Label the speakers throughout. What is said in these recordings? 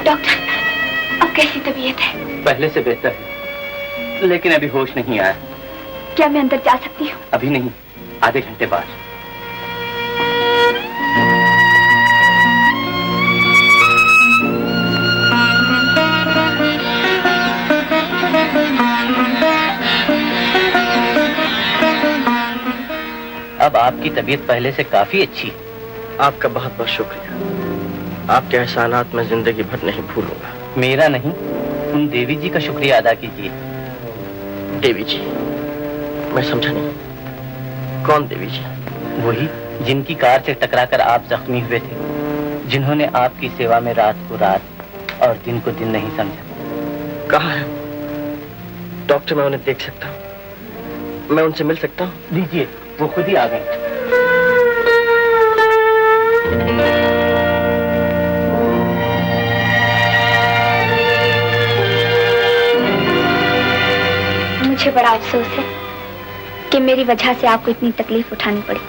Speaker 1: Doctor, अब कैसी तबीयत है?
Speaker 2: पहले से बेहतर है, लेकिन अभी होश नहीं आया।
Speaker 1: क्या मैं अंदर जा सकती हूँ?
Speaker 2: अभी नहीं, आधे घंटे बाद। अब आपकी तबीयत पहले से काफी अच्छी है।
Speaker 3: आपका बहुत बहुत शुक्रिया। आपके एहसानात मैं जिंदगी भर नहीं भूलूंगा।
Speaker 2: मेरा नहीं, उन देवी जी का शुक्रिया अदा कीजिए।
Speaker 3: देवी जी? मैं समझा नहीं, कौन देवी जी?
Speaker 2: वही जिनकी कार से टकराकर आप जख्मी हुए थे, जिन्होंने आपकी सेवा में रात को रात और दिन को दिन नहीं समझा।
Speaker 3: कहाँ है डॉक्टर? मैं उन्हें देख सकता हूँ? मैं उनसे मिल सकता हूँ?
Speaker 2: लीजिए, वो खुद ही आ गए।
Speaker 1: मुझे बड़ा अफसोस है कि मेरी वजह से आपको इतनी तकलीफ उठानी पड़ी।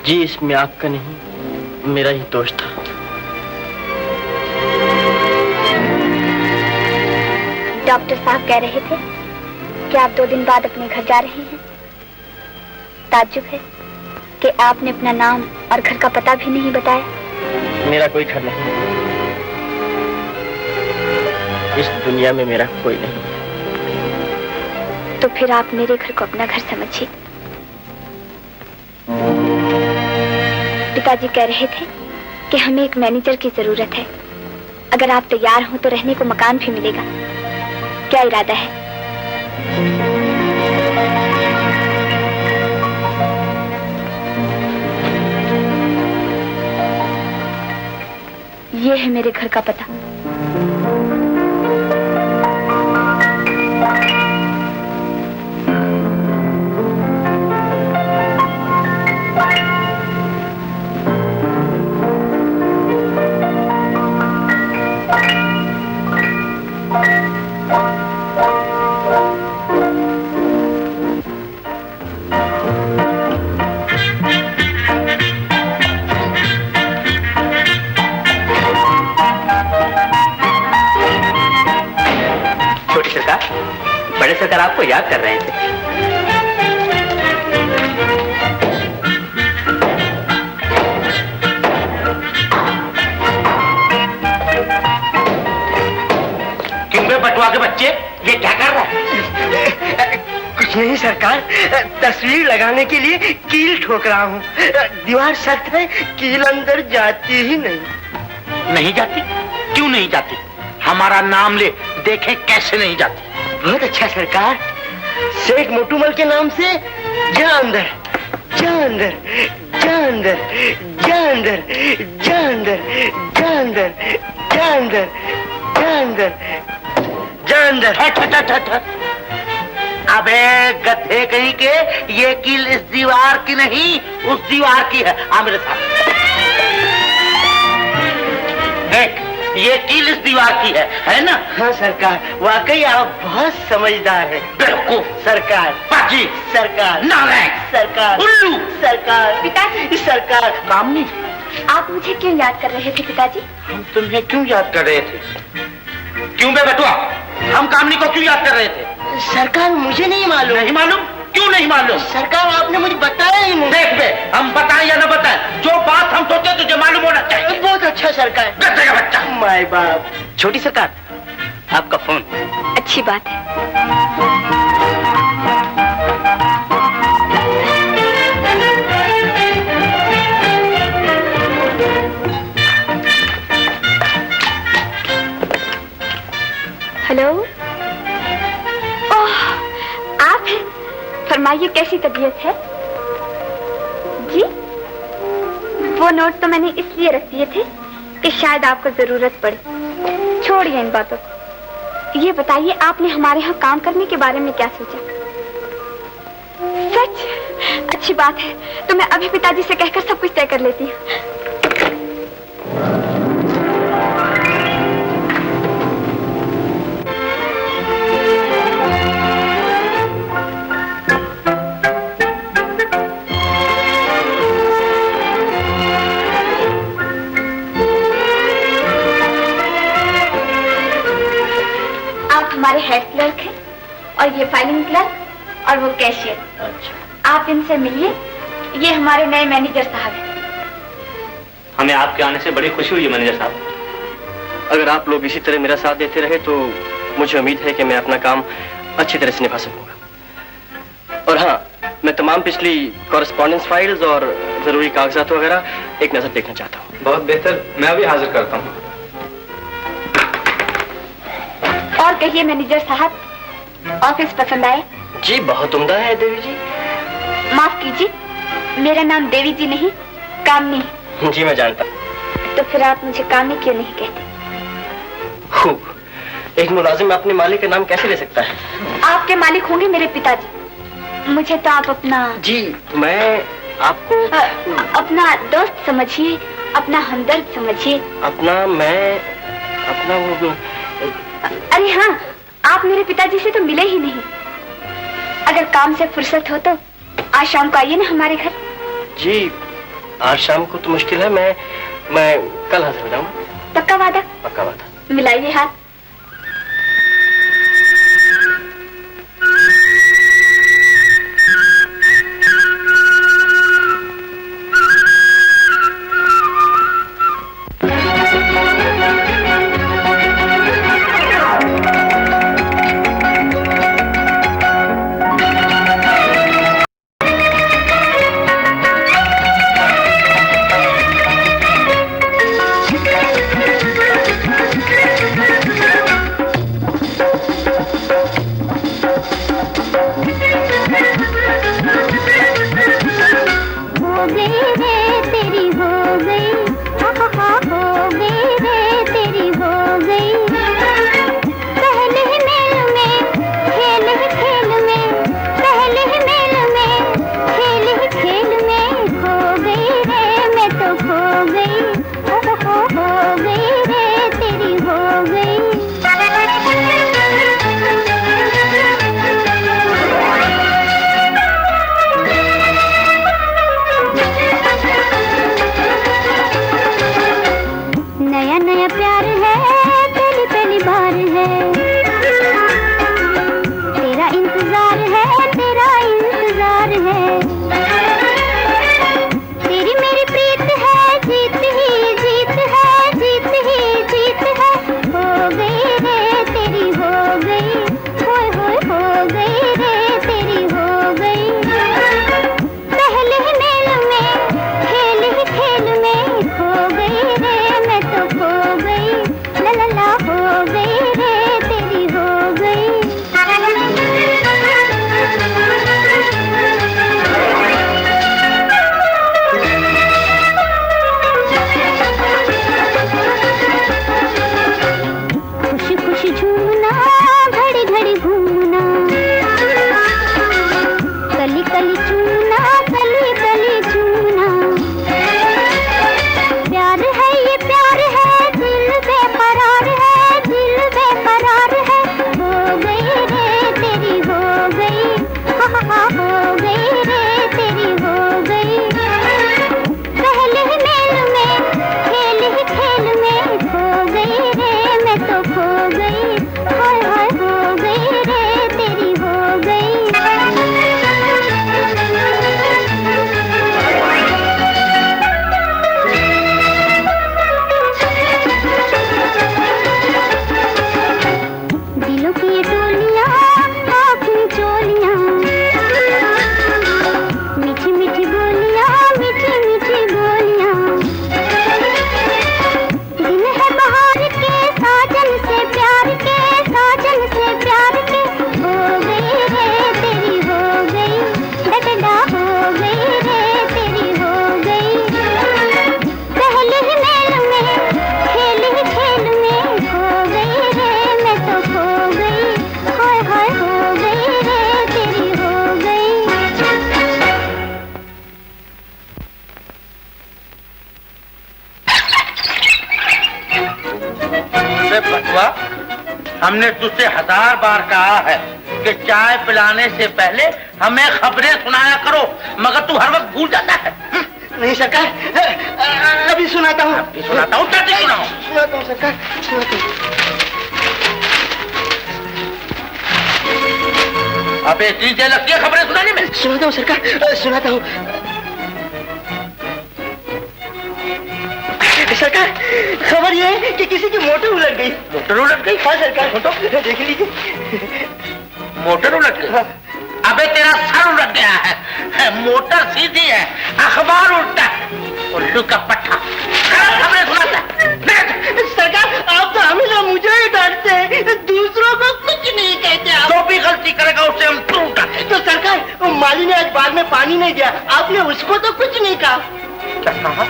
Speaker 3: जी, इसमें आपका नहीं, मेरा ही दोष था।
Speaker 1: डॉक्टर साहब कह रहे थे कि आप 2 दिन बाद अपने घर जा रहे हैं। ताज्जुब है कि आपने अपना नाम और घर का पता भी नहीं बताया।
Speaker 3: मेरा कोई घर नहीं, इस दुनिया में मेरा कोई नहीं।
Speaker 1: तो फिर आप मेरे घर को अपना घर समझिए। पिताजी कह रहे थे कि हमें एक मैनेजर की जरूरत है। अगर आप तैयार हो तो रहने को मकान भी मिलेगा। क्या इरादा है? ये है मेरे घर का पता।
Speaker 2: बड़े सरकार आपको याद कर रहे थे।
Speaker 4: क्यों बे बटुआ के बच्चे, ये क्या कर रहा है?
Speaker 5: कुछ नहीं सरकार, तस्वीर लगाने के लिए कील ठोक रहा हूँ। दीवार सख्त है, कील अंदर जाती ही नहीं।
Speaker 4: नहीं जाती? क्यों नहीं जाती? हमारा नाम ले, देखें कैसे नहीं जाती।
Speaker 5: बहुत अच्छा सरकार, शेख मोटूमल के नाम से जा अंदर, जा अंदर, जा अंदर, जा अंदर, जा अंदर, जा अंदर, जा अंदर, जा अंदर, जा अंदर।
Speaker 4: हट हट हट हट। अबे गधे कहीं के, ये कील इस दीवार की नहीं, उस दीवार की है। आ मेरे साथ देख, ये कील इस दीवार की है ना?
Speaker 5: हाँ सरकार, वाकई आप बहुत समझदार हैं।
Speaker 4: बेवकूफ
Speaker 5: सरकार,
Speaker 4: पाजी
Speaker 5: सरकार,
Speaker 4: नालायक
Speaker 5: सरकार,
Speaker 4: उल्लू
Speaker 5: सरकार,
Speaker 1: पिताजी,
Speaker 5: सरकार।
Speaker 4: कामनी,
Speaker 1: आप मुझे क्यों याद कर रहे थे पिताजी?
Speaker 4: हम तुम्हें क्यों याद कर रहे थे? क्यों बे बटुआ, हम कामनी को क्यों याद कर रहे थे?
Speaker 5: सरकार मुझे नहीं मालूम।
Speaker 4: नहीं मालूम? क्यों नहीं मालूम?
Speaker 5: सरकार आपने मुझे बताया ही नहीं।
Speaker 4: देख बे, हम बताएं या न बताएं, जो बात हम सोचे तुझे मालूम होना चाहिए।
Speaker 5: बहुत अच्छा सरकार।
Speaker 4: गधे का बच्चा।
Speaker 5: माय बाप।
Speaker 2: छोटी सरकार, आपका फोन।
Speaker 1: अच्छी बात है। हेलो। ओह, आप हैं? फरमाइए, कैसी तबीयत है? जी, वो नोट तो मैंने इसलिए रख दिए थे कि शायद आपको जरूरत पड़े। छोड़िए इन बातों को। ये बताइए, आपने हमारे यहाँ काम करने के बारे में क्या सोचा? सच? अच्छी बात है, तो मैं अभी पिताजी से कहकर सब कुछ तय कर लेती हूँ। हमारे हेड क्लर्क हैं और ये फाइलिंग क्लर्क और वो कैशियर।
Speaker 2: अच्छा,
Speaker 1: आप इनसे मिलिए, ये हमारे नए मैनेजर साहब हैं।
Speaker 2: हमें आपके आने से बड़ी खुशी हुई है मैनेजर साहब।
Speaker 3: अगर आप लोग इसी तरह मेरा साथ देते रहे तो मुझे उम्मीद है कि मैं अपना काम अच्छी तरह से निभा सकूंगा। और हाँ, मैं तमाम पिछली कॉरेस्पॉन्डेंस फाइल्स और जरूरी कागजात वगैरह एक नजर देखना चाहता हूँ।
Speaker 6: बहुत बेहतर, मैं अभी हाजिर करता हूँ।
Speaker 1: और कहिए मैनेजर साहब, ऑफिस पसंद आए?
Speaker 3: जी बहुत उम्दा है देवी जी।
Speaker 1: माफ कीजिए, मेरा नाम देवी जी नहीं, कामनी है।
Speaker 3: जी मैं जानता।
Speaker 1: तो फिर आप मुझे कामनी क्यों नहीं कहते?
Speaker 3: खूब, एक मुलाजिम अपने मालिक का नाम कैसे ले सकता है?
Speaker 1: आपके मालिक होंगे मेरे पिताजी, मुझे तो आप अपना
Speaker 3: जी मैं आपको
Speaker 1: अपना दोस्त समझिए, अपना हमदर्द समझिए।
Speaker 3: अपना मैं अपना वो।
Speaker 1: अरे हाँ, आप मेरे पिताजी से तो मिले ही नहीं। अगर काम से फुर्सत हो तो आज शाम को आइए ना हमारे घर।
Speaker 3: जी आज शाम को तो मुश्किल है, मैं कल हाजिर हो जाऊंगा।
Speaker 1: पक्का वादा?
Speaker 3: पक्का वादा।
Speaker 1: मिलाइए हाथ।
Speaker 4: हमने तुझसे 1000 बार कहा है कि चाय पिलाने से पहले हमें खबरें सुनाया करो, मगर तू हर वक्त भूल जाता है।
Speaker 5: नहीं सरकार, अभी सुनाता हूँ।
Speaker 4: अभी सुनाता हूँ, क्या सुनाऊं?
Speaker 5: सुनाता हूँ सरकार, सुनाता हूँ।
Speaker 4: बेहतरीन से लगती है खबरें सुनाने में।
Speaker 5: सुनाता हूँ सरकार, सुनाता हूँ। सरकार, खबर ये है कि किसी की मोटर उलट गई।
Speaker 4: मोटर उलट गई?
Speaker 5: हाँ सरकार, फोटो देख लीजिए।
Speaker 4: मोटर उलट गई? अबे तेरा सर उलट गया है, मोटर सीधी है, अखबार उल्टा है, उल्लू का पट्टा। खबरें सुनाता
Speaker 5: सरकार, आप तो हमेशा मुझे ही डांटते हैं, दूसरों को कुछ नहीं कहते आप।
Speaker 4: जो भी गलती करेगा उससे हम तुरंत उठाते।
Speaker 5: तो सरकार, माली ने आज बाग में पानी नहीं दिया, आपने उसको तो कुछ नहीं कहा।
Speaker 4: क्या कहा?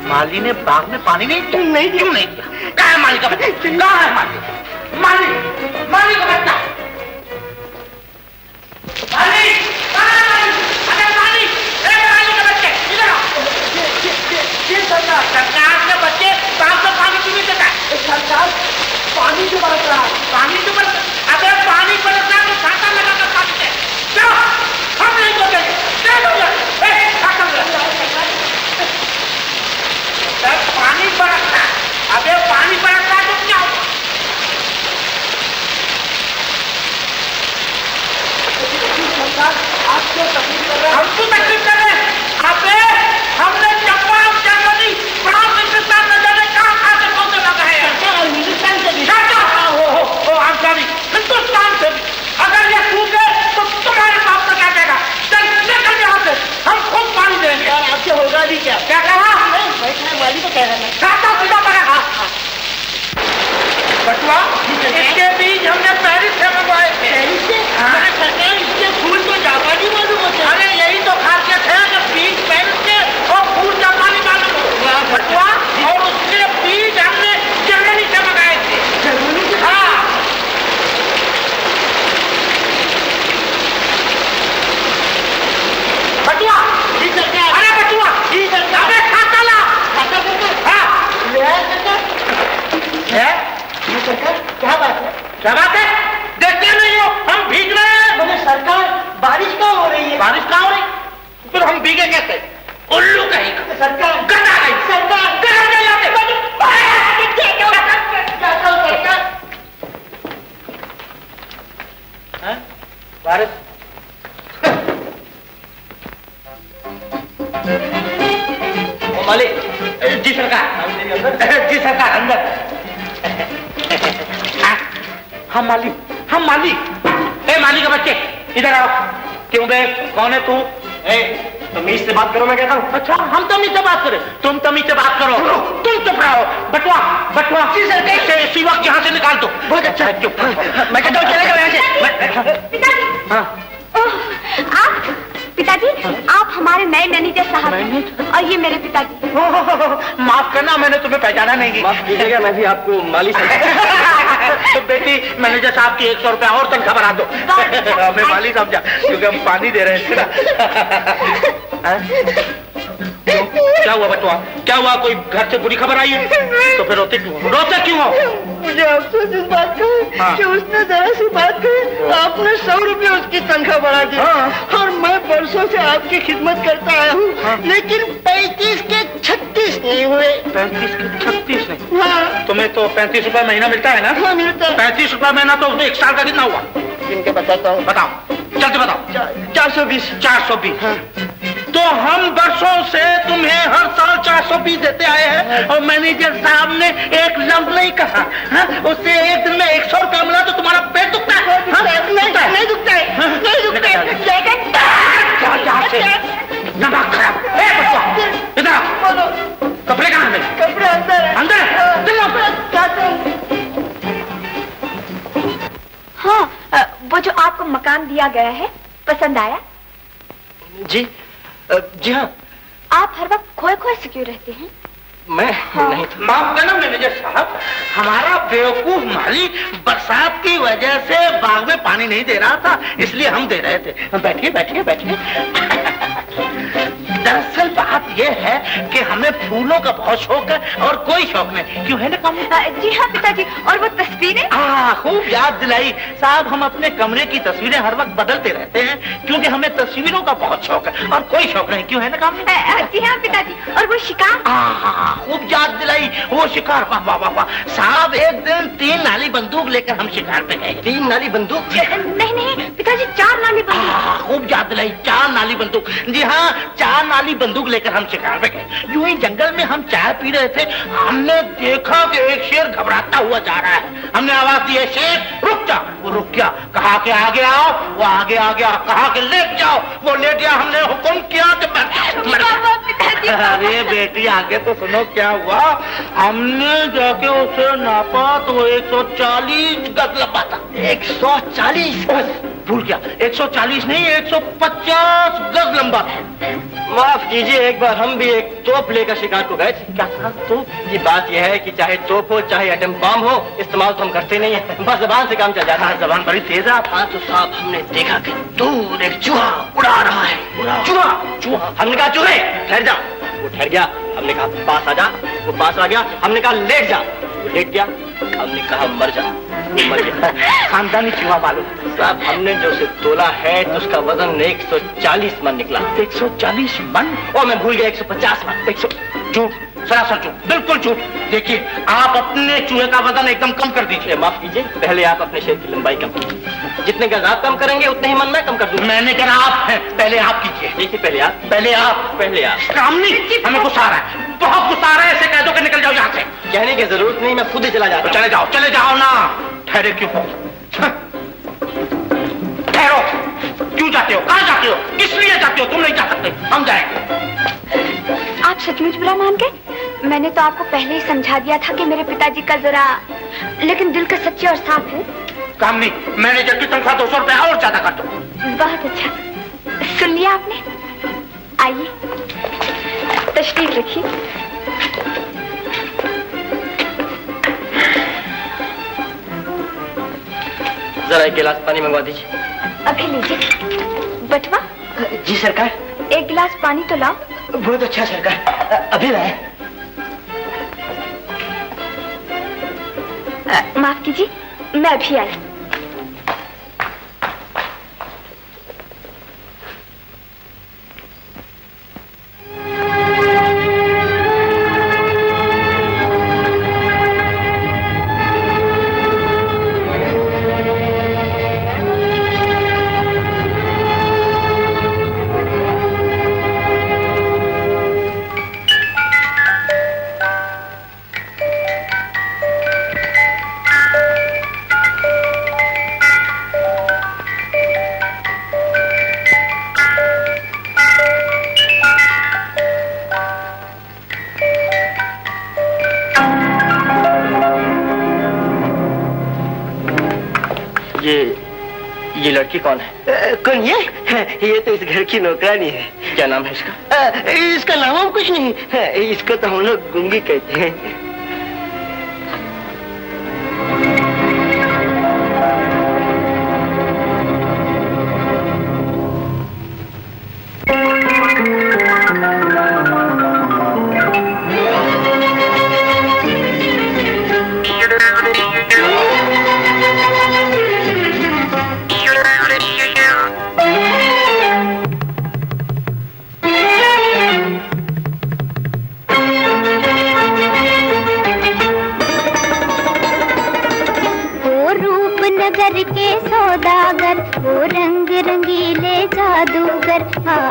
Speaker 4: माली ने बाग में पानी नहीं दिया?
Speaker 5: नहीं दिया।
Speaker 4: क्यों नहीं दिया? कहाँ है माली का बच्चा? कहाँ है माली? माली का बच्चा? माली! अरे माली! माली के बच्चे इधर आओ। सरकार के बच्चे बाग में पानी क्यों नहीं देता?
Speaker 5: सरकार, पानी क्यों बरस रहा है?
Speaker 4: पानी क्यों बरस? अबे पानी बरस रहा तो छाता लगा कर पानी दे। चलो, हम नहीं तो देंगे। चलो, पानी बरस रहा। अबे पानी बरस रहा तो क्या होगा?
Speaker 5: आप क्यों तकलीफ कर रहे हैं?
Speaker 4: हम क्यों तकलीफ कर रहे हैं? अबे हमने चंपा जर्मनी फ्रांस हिंदुस्तान में जाने कहाँ से कौन से लगा है?
Speaker 5: हिंदुस्तान से भी।
Speaker 4: I'm sorry, हिंदुस्तान से भी। अगर ये टूटे तो तुम्हारे बाप का क्या कहेगा? चल निकल यहाँ से, हम खुद पानी देंगे।
Speaker 5: और आपसे होगा भी क्या?
Speaker 4: क्या कहा?
Speaker 5: बैठना माली को कह रहा है।
Speaker 4: सादा सीधा पड़ा। बटुआ, इसके बीज हमने पेरिस से मंगवाए थे।
Speaker 5: पेरिस से?
Speaker 4: हाँ।
Speaker 5: सरकार, इसके फूल तो जापानी मालूम होते हैं।
Speaker 4: अरे यही तो खासियत है कि बीज पेरिस के और फूल जापानी मालूम हो। बटुआ, और उसके बीज हमने जर्मनी से मंगाए थे।
Speaker 5: जर्मनी से?
Speaker 4: हाँ। बटुआ,
Speaker 5: जी सरकार।
Speaker 4: अरे बटुआ,
Speaker 5: जी सरकार।
Speaker 4: अबे खाता ला।
Speaker 5: खाता सरकार?
Speaker 4: हाँ।
Speaker 5: ले आए सरकार?
Speaker 4: है?
Speaker 5: जी सरकार, क्या बात है?
Speaker 4: क्या बात है? देखते नहीं हो, हम भीग रहे हैं।
Speaker 5: मगर सरकार, बारिश कहाँ हो रही है?
Speaker 4: बारिश कहाँ हो रही? फिर हम भीगे कैसे? उल्लू कहीं का।
Speaker 5: सरकार,
Speaker 4: गधा नहीं।
Speaker 5: सरकार,
Speaker 4: गधा नहीं आते। बारिश?
Speaker 3: ओ मालिक,
Speaker 4: जी सरकार। जी सरकार, अंदर। हम मालिक। ए मालिक के बच्चे, इधर आओ। क्यों बे, कौन है तू?
Speaker 3: तमीज से बात करो, मैं कहता हूँ।
Speaker 4: अच्छा, हम तमीज से बात करें, तुम तमीज से बात करो। तुम चुप रहो। बटुआ, जी सर, इसी वक्त यहाँ से निकाल दो।
Speaker 5: बहुत अच्छा।
Speaker 4: चुप।
Speaker 5: मैं कहता हूँ चलेगा यहाँ से।
Speaker 1: पिताजी,
Speaker 4: हाँ।
Speaker 1: आप पिताजी, आप हमारे नए मैनेजर साहब और ये मेरे पिताजी।
Speaker 4: माफ करना, मैंने तुम्हें पहचाना नहीं।
Speaker 3: माफ कीजिएगा, मैं भी आपको माली
Speaker 4: तो बेटी, मैनेजर साहब की 100 रुपया और तनख्वाह बढ़ा दो। हमें माली समझा क्योंकि हम पानी दे रहे थे ना। क्या हुआ बटुआ? क्या हुआ? कोई घर से बुरी खबर आई है? तो फिर रोते क्यों हो?
Speaker 5: मुझे अफसोस इस बात का है
Speaker 4: हाँ।
Speaker 5: कि उसने जरा सी बात कही, आपने 100 रुपये उसकी तनख्वाह बढ़ा दी।
Speaker 4: हाँ।
Speaker 5: और मैं बरसों से आपकी खिदमत करता आया हूँ।
Speaker 4: हाँ।
Speaker 5: लेकिन 35 के 36 नहीं हुए।
Speaker 4: 35 के 36 नहीं?
Speaker 5: हाँ,
Speaker 4: तुम्हें तो 35 रुपया महीना मिलता है ना?
Speaker 5: हाँ मिलता है।
Speaker 4: 35 रुपया महीना तो उसमें 1 साल का कितना हुआ?
Speaker 5: इनके बताता हूँ।
Speaker 4: बताओ, जल्दी बताओ।
Speaker 5: 420।
Speaker 4: 420।
Speaker 5: हाँ।
Speaker 4: तो हम बरसों से तुम्हें हर साल 420 देते आए हैं और मैनेजर साहब ने एक लफ्ज नहीं कहा। हाँ? उससे एक दिन में 100 रुपया मिला तो तुम्हारा पेट दुखता है? हाँ?
Speaker 5: नहीं दुखता है, नहीं दुखता है।
Speaker 4: यहाँ से दिमाग खराब। बच्चा, इधर आओ। कपड़े कहाँ हैं?
Speaker 5: कपड़े अंदर है।
Speaker 4: अंदर है? चलो।
Speaker 5: क्या करूं?
Speaker 1: हाँ, वो जो आपको मकान दिया गया है, पसंद आया?
Speaker 3: जी, जी हाँ।
Speaker 1: आप हर वक्त खोए खोए से क्यों रहते हैं?
Speaker 3: मैं नहीं था।
Speaker 4: माफ करना मैनेजर साहब, हमारा बेवकूफ माली बरसात की वजह से बाग में पानी नहीं दे रहा था, इसलिए हम दे रहे थे। बैठिए बैठिए बैठिए। दरअसल बात यह है कि हमें फूलों का बहुत शौक है और कोई शौक नहीं, क्यों है ना कामनी?
Speaker 1: जी हाँ पिताजी, और वो तस्वीरें?
Speaker 4: खूब याद दिलाई साहब। हम अपने कमरे की तस्वीरें हर वक्त बदलते रहते हैं क्योंकि हमें तस्वीरों का बहुत शौक है और कोई शौक नहीं, क्यों है ना कामनी?
Speaker 1: जी हाँ पिताजी, और वो शिकार?
Speaker 4: खूब याद दिलाई, वो शिकार। वाह वाह वाह वाह साहब, एक दिन 3 नाली बंदूक लेकर हम शिकार पे गए।
Speaker 3: 3 नाली बंदूक?
Speaker 1: नहीं नहीं पिताजी, 4 नाली बंदूक।
Speaker 4: खूब याद दिलाई, 4 नाली बंदूक। जी हाँ, 4 नाली बंदूक लेकर हम शिकार पे गए। यूं ही जंगल में हम चाय पी रहे थे, हमने देखा कि एक शेर घबराता हुआ जा रहा है। हमने आवाज दी, शेर रुक जा। वो रुक गया। कहा कि आगे आओ, वो आगे आ गया। कहा कि लेट जाओ, वो लेट गया। हमने हुक्म किया कि अरे बेटी आगे तो सुनो क्या हुआ। हमने जाके उसे नापा तो 140 गज लंबा था।
Speaker 3: 140?
Speaker 4: भूल गया, 140 नहीं 150 गज लंबा था।
Speaker 3: माफ कीजिए, एक बार हम भी एक तोप लेकर शिकार को गए थे।
Speaker 4: क्या था तो?
Speaker 3: ये बात यह है कि चाहे तोप हो चाहे एटम बम हो, इस्तेमाल तो हम करते नहीं है, बस जबान से काम चल जाता है।
Speaker 4: जबान बड़ी तेज है।
Speaker 3: हाँ तो साहब, हमने देखा कि दूर एक चूहा उड़ा रहा है। चूहा चूहा। हमने कहा चूहे ठहर जा। वो ठहर गया। हमने कहा पास आ जा। वो पास आ गया। हमने कहा लेट जा। वो लेट गया। हमने कहा मर जा। वो मर गया।
Speaker 4: खानदानी चूहा मालूम
Speaker 3: साहब। हमने जो उसे तोला है तो उसका वजन 140 मन निकला।
Speaker 4: 140 मन?
Speaker 3: और मैं भूल गया 150 मन।
Speaker 4: 100 झूठ, सरासर झूठ, बिल्कुल झूठ। देखिए, आप अपने चूहे का वजन एकदम कम कर दीजिए।
Speaker 3: माफ कीजिए, पहले आप अपने शेर की लंबाई कम कीजिए। जितने गज आप कम करेंगे उतने ही मन मैं कम कर दूंगा।
Speaker 4: मैंने कहा आप हैं, पहले आप कीजिए।
Speaker 3: देखिए, पहले आप।
Speaker 4: पहले आप।
Speaker 3: पहले आप।
Speaker 4: कामनी, हमें गुस्सा आ रहा है, बहुत गुस्सा आ रहा है। ऐसे कह दो कि निकल जाओ यहाँ से।
Speaker 3: कहने की जरूरत नहीं, मैं खुद ही चला जाता हूं।
Speaker 4: चले जाओ ना। ठहरे क्यों हो? ठहरो। क्यों जाते हो? कहाँ जाते हो? किस लिए जाते हो? तुम नहीं जा सकते, हम जाएंगे।
Speaker 1: आप सचमुच बुरा मान गए? मैंने तो आपको पहले ही समझा दिया था कि मेरे पिताजी का जरा, लेकिन दिल का सच्चे और साफ है।
Speaker 4: कामनी, मैनेजर की तनख्वाह 200 रुपया और ज्यादा कर दो।
Speaker 1: बहुत अच्छा, सुन लिया आपने? आइए, तशरीफ रखिए।
Speaker 3: जरा एक गिलास पानी मंगवा दीजिए।
Speaker 1: अभी लीजिए। बटवा?
Speaker 5: जी सरकार।
Speaker 1: एक गिलास पानी तो लाओ।
Speaker 5: बहुत अच्छा सरकार, अभी लाए।
Speaker 1: माफ कीजिए, मैं अभी आई।
Speaker 3: ये लड़की कौन है?
Speaker 5: कौन? ये तो इस घर की नौकरानी है।
Speaker 3: क्या नाम है इसका?
Speaker 5: इसका नाम हम कुछ नहीं, इसको तो हम लोग गुंगी कहते हैं।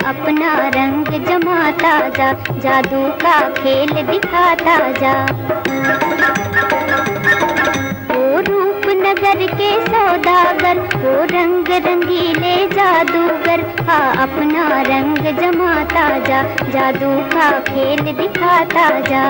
Speaker 7: अपना रंग जमाता जा, जादू का खेल दिखाता जा। वो रूपनगर के सौदागर, वो रंग रंगीले जादूगर, हाँ अपना रंग जमाता जा, जादू का खेल दिखाता जा।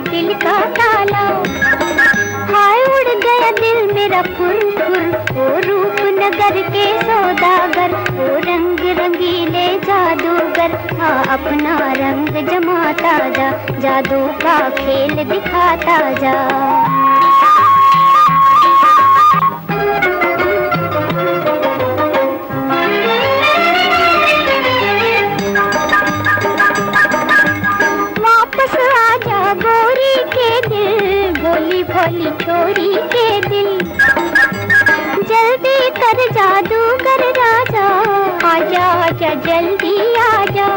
Speaker 7: दिल का ताला, हाय उड़ गया दिल मेरा। जादूगर, हाँ अपना रंग जमाता जा, जादू का खेल दिखाता जा। वापस आजा गोरी के दिल, भोली भोली छोरी के दिल, जल्दी कर जादूगर राजा, आजा आजा जल्दी आजा।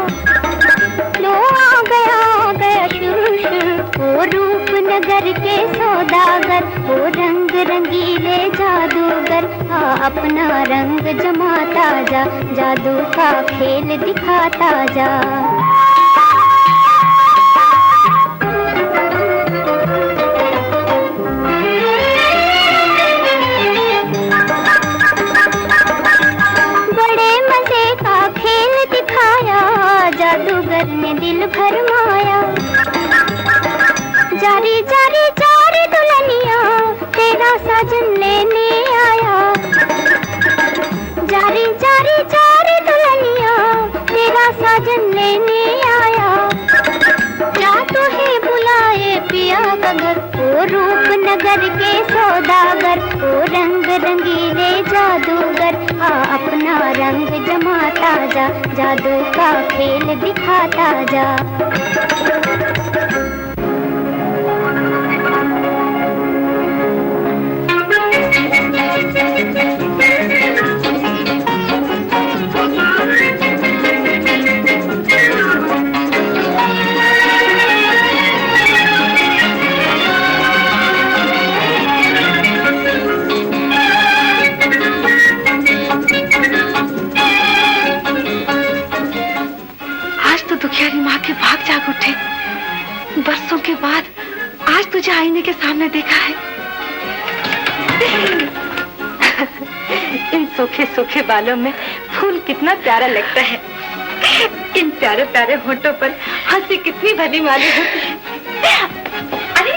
Speaker 7: लो आ गया शुरू शुरू, वो रूपनगर के सौदागर, वो रंग रंगीले जादूगर, हाँ अपना रंग जमाता जा, जादू का खेल दिखाता जा। जादूगर ने दिल भरमाया, जारी जारी जारी दुल्हनिया तेरा साजन लेने आया। जारी जारी जारी दुल्हनिया तेरा साजन लेने आया। क्या तुहे बुलाए पिया का घर, वो रूपनगर के सौदागर, वो रंग रंगीले जादूगर, हाँ अपना रंग जमाता जा, जादू का खेल दिखाता जा।
Speaker 1: दुखियारी माँ के भाग जाग उठे। बरसों के बाद आज तुझे आईने के सामने देखा है। इन सूखे सूखे बालों में फूल कितना प्यारा लगता है। इन प्यारे प्यारे होठों पर हंसी कितनी भली माली होती है। अरे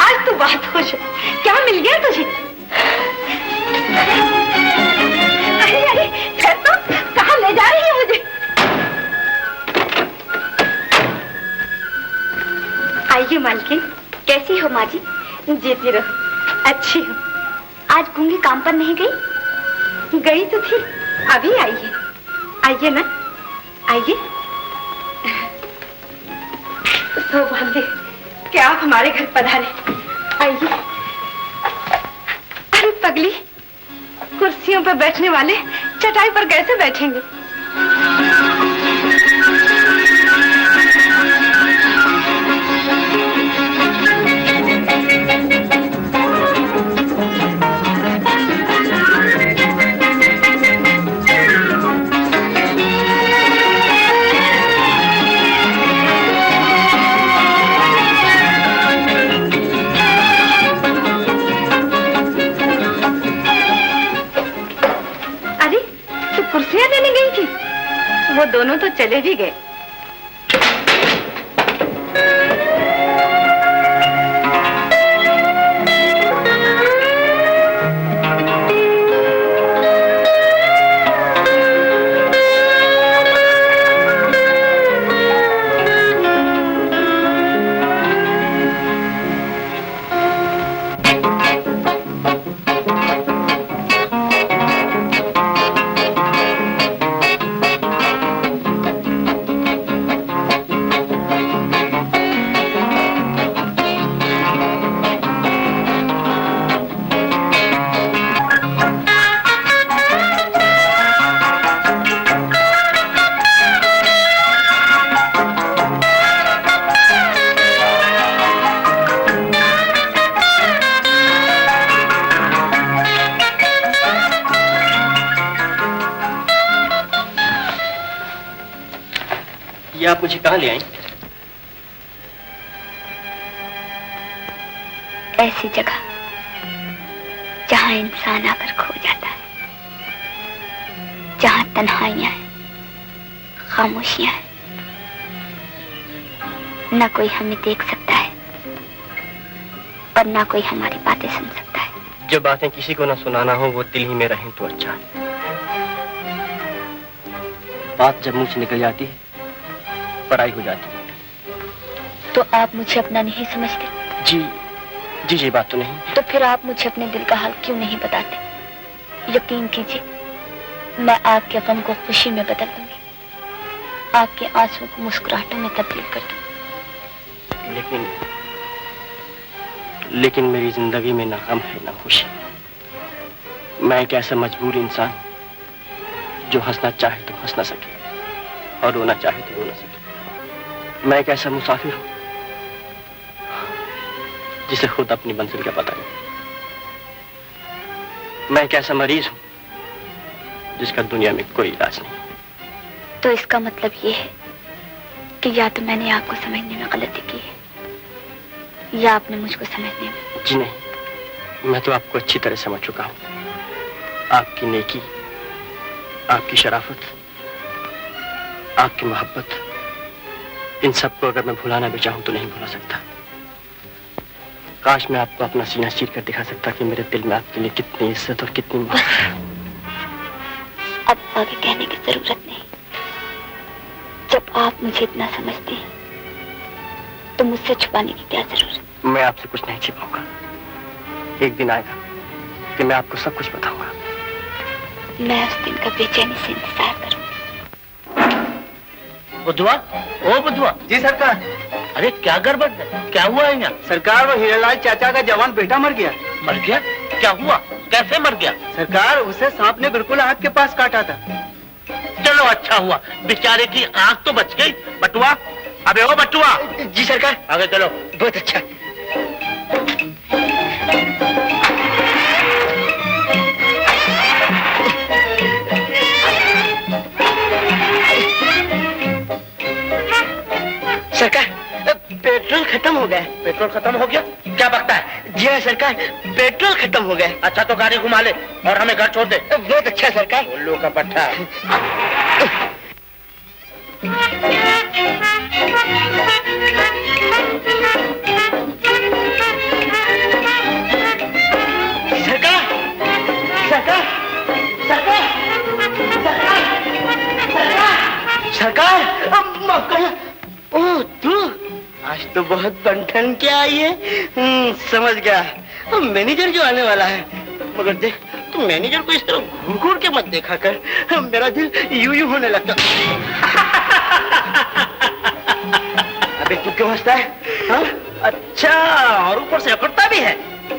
Speaker 1: आज तो बहुत खुश है, क्या मिल गया तुझे? अरे अरे तो कहाँ ले जा रही है मुझे? आइए मालकिन। कैसी हो माँ जी? जीती रहो। अच्छी हूँ। आज गूंगी काम पर नहीं गई? गई तो थी, अभी आई है। आइए ना, आइए। सौभाग्य कि आप हमारे घर पधारे। आइए। अरे पगली, कुर्सियों पर बैठने वाले चटाई पर कैसे बैठेंगे? वो दोनों तो चले भी गए।
Speaker 3: ये आप मुझे कहाँ ले आई?
Speaker 1: ऐसी जगह जहाँ इंसान आकर खो जाता है, जहाँ तन्हाइयां हैं, खामोशियां हैं, न कोई हमें देख सकता है और न कोई हमारी बातें सुन सकता है।
Speaker 3: जो बातें किसी को न सुनाना हो वो दिल ही में रहें तो अच्छा है। बात जब मुझ से निकल जाती है पराई हो जाती है।
Speaker 1: तो आप मुझे अपना नहीं समझते?
Speaker 3: जी जी ये बात तो नहीं।
Speaker 1: तो फिर आप मुझे अपने दिल का हाल क्यों नहीं बताते? यकीन कीजिए, मैं आपके गम को खुशी में बदल दूंगी, आपके आंसुओं को मुस्कुराहटों में तब्दील कर दूंगी।
Speaker 3: लेकिन मेरी जिंदगी में ना गम है ना खुशी। मैं एक ऐसा मजबूर इंसान जो हंसना चाहे तो हंस ना सके और रोना चाहे तो रो ना सके। मैं एक ऐसा मुसाफिर हूं जिसे खुद अपनी मंजिल का पता नहीं। मैं एक ऐसा मरीज हूं जिसका दुनिया में कोई इलाज नहीं।
Speaker 1: तो इसका मतलब ये है कि या तो मैंने आपको समझने में गलती की है या आपने मुझको समझने में।
Speaker 3: जी नहीं, मैं तो आपको अच्छी तरह समझ चुका हूं। आपकी नेकी, आपकी शराफत, आपकी मोहब्बत, इन सबको अगर मैं भुलाना भी चाहूं तो नहीं भुला सकता। काश मैं आपको अपना सीना चीर कर दिखा सकता कि मेरे दिल में आपके लिए कितनी इज्जत और कितनी मोहब्बत है।
Speaker 1: अब आगे कहने की जरूरत नहीं। जब आप मुझे इतना समझते हैं तो मुझसे छुपाने की क्या जरूरत?
Speaker 3: मैं आपसे कुछ नहीं छिपाऊंगा। एक दिन आएगा कि मैं आपको सब कुछ बताऊंगा।
Speaker 1: मैं उस दिन का बेचैनी से इंतजार करूंगी।
Speaker 4: बुधवा, ओ बुधवा।
Speaker 5: जी सरकार।
Speaker 4: अरे क्या गड़बड़ है? क्या हुआ है यहाँ?
Speaker 5: सरकार, वो हीरालाल चाचा का जवान बेटा मर गया।
Speaker 4: मर गया? क्या हुआ? कैसे मर गया?
Speaker 5: सरकार, उसे सांप ने बिल्कुल आंख के पास काटा था।
Speaker 4: चलो अच्छा हुआ, बेचारे की आंख तो बच गई। बटुआ, अबे ओ बटुआ।
Speaker 5: जी सरकार।
Speaker 4: आगे चलो।
Speaker 5: बहुत अच्छा। सरकार, पेट्रोल खत्म हो गया।
Speaker 4: पेट्रोल खत्म हो गया? क्या बकता है?
Speaker 5: जी हाँ सरकार, पेट्रोल खत्म हो गया।
Speaker 4: अच्छा तो गाड़ी घुमा ले और हमें घर छोड़ दे।
Speaker 5: बहुत अच्छा सरकार।
Speaker 4: उल्लू का पट्टा।
Speaker 5: सरकार, सरकार, सरकार, सरकार, सरकार, माफ करना। ओह तू, आज तो बहुत बनठन के आई है। समझ गया, मैनेजर जो आने वाला है। मगर देख, तू मैनेजर को इस तरह घूर घूर के मत देखा कर, मेरा दिल यूं यूं होने लगता। अबे तू क्यों हंसता है? हाँ?
Speaker 4: अच्छा, और ऊपर से अकड़ता भी है।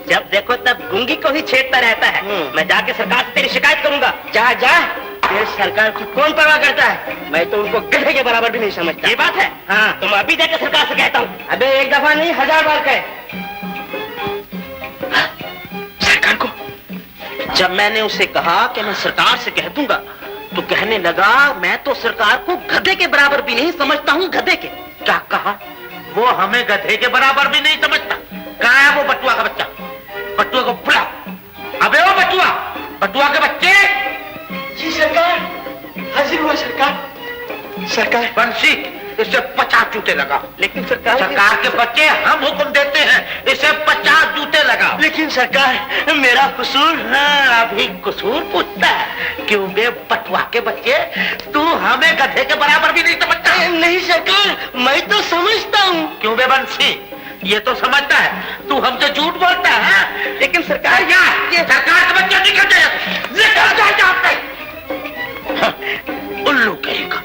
Speaker 4: जब देखो तब गूंगी को ही छेड़ता रहता है। मैं जाके सरकार से तेरी शिकायत करूंगा।
Speaker 5: जा जा, तेरे सरकार की कौन परवाह करता है? मैं तो उनको गधे के बराबर भी नहीं समझता।
Speaker 4: ये बात है?
Speaker 5: हाँ।
Speaker 4: तुम अभी जाके सरकार से कहता हूँ।
Speaker 5: अबे एक दफा नहीं, 1000 बार कहे। सरकार को
Speaker 4: जब मैंने उसे कहा कि मैं सरकार से कह दूंगा तो कहने लगा मैं तो सरकार को गधे के बराबर भी नहीं समझता हूँ। गधे के? क्या कहा? वो हमें गधे के बराबर भी नहीं समझता। कहाँ है वो बटुआ का बच्चा? बटुआ को बुला। अबे वो बटुआ, बटुआ के बच्चे।
Speaker 5: जी सरकार, हाजिर हुआ सरकार। सरकार,
Speaker 4: बंसी, इसे 50 जूते लगा।
Speaker 5: लेकिन सरकार
Speaker 4: के बच्चे, हम हुक्म देते हैं इसे 50 जूते लगा।
Speaker 5: लेकिन सरकार, मेरा कसूर।
Speaker 4: हाँ, अभी कसूर पूछता है। क्यों बे बटुआ के बच्चे, तू हमें गधे के बराबर भी नहीं समझता?
Speaker 5: नहीं सरकार, मैं तो समझता हूँ।
Speaker 4: क्यों बे बंसी, ये तो समझता है तू हमसे झूठ बोलता है।
Speaker 5: लेकिन सरकार,
Speaker 4: ये सरकार के बच्चे निकल जाए, निकल जाए जाते। हाँ, उल्लू कहेगा।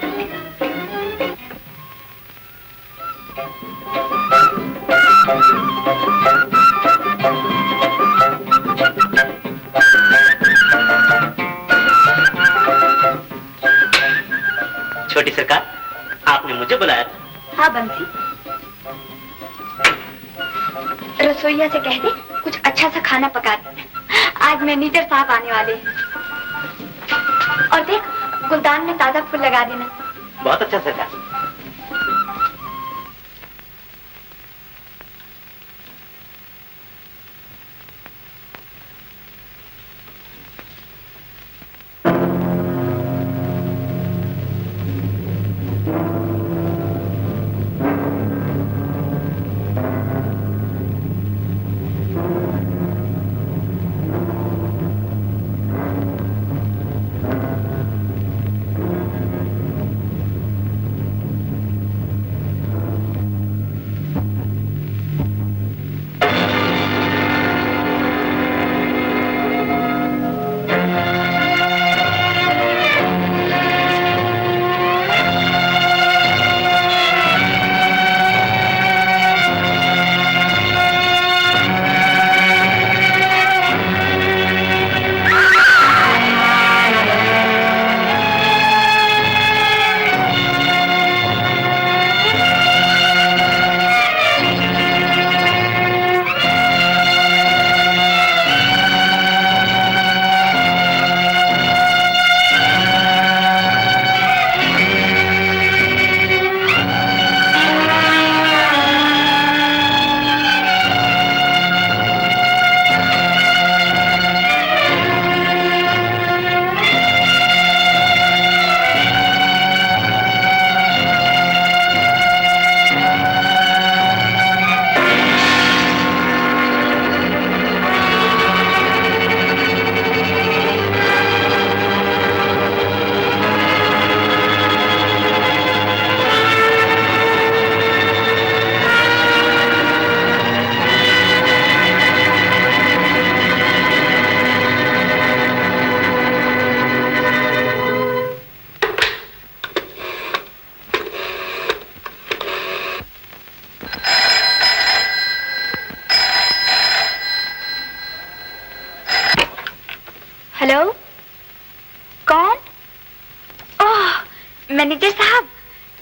Speaker 4: छोटी सरकार, आपने मुझे बुलाया था?
Speaker 1: हाँ बंसी, रसोइया से कह दे कुछ अच्छा सा खाना पका दे। आज मैनेजर साहब आने वाले हैं। और देख, गुलदान में ताजा फूल लगा देना।
Speaker 4: बहुत अच्छा सरकार।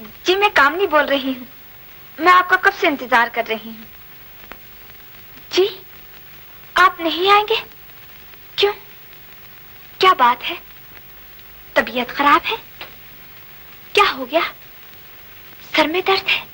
Speaker 1: जी मैं कामनी बोल रही हूँ। मैं आपका कब से इंतजार कर रही हूँ। जी आप नहीं आएंगे? क्यों? क्या बात है? तबीयत खराब है? क्या हो गया? सर में दर्द है?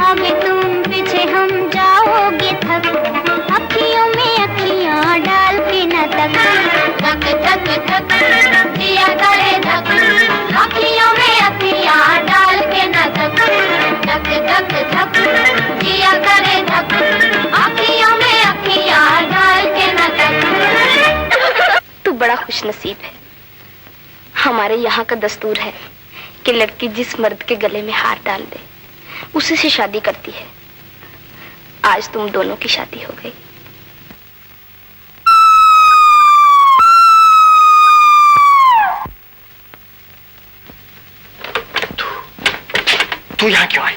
Speaker 7: अब तुम पीछे हम जाओगे थक, अखियों
Speaker 1: खुश नसीब है। हमारे यहाँ का दस्तूर है कि लड़की जिस मर्द के गले में हार डाल दे उसी से शादी करती है। आज तुम दोनों की शादी हो गई।
Speaker 3: तू यहाँ क्यों आई?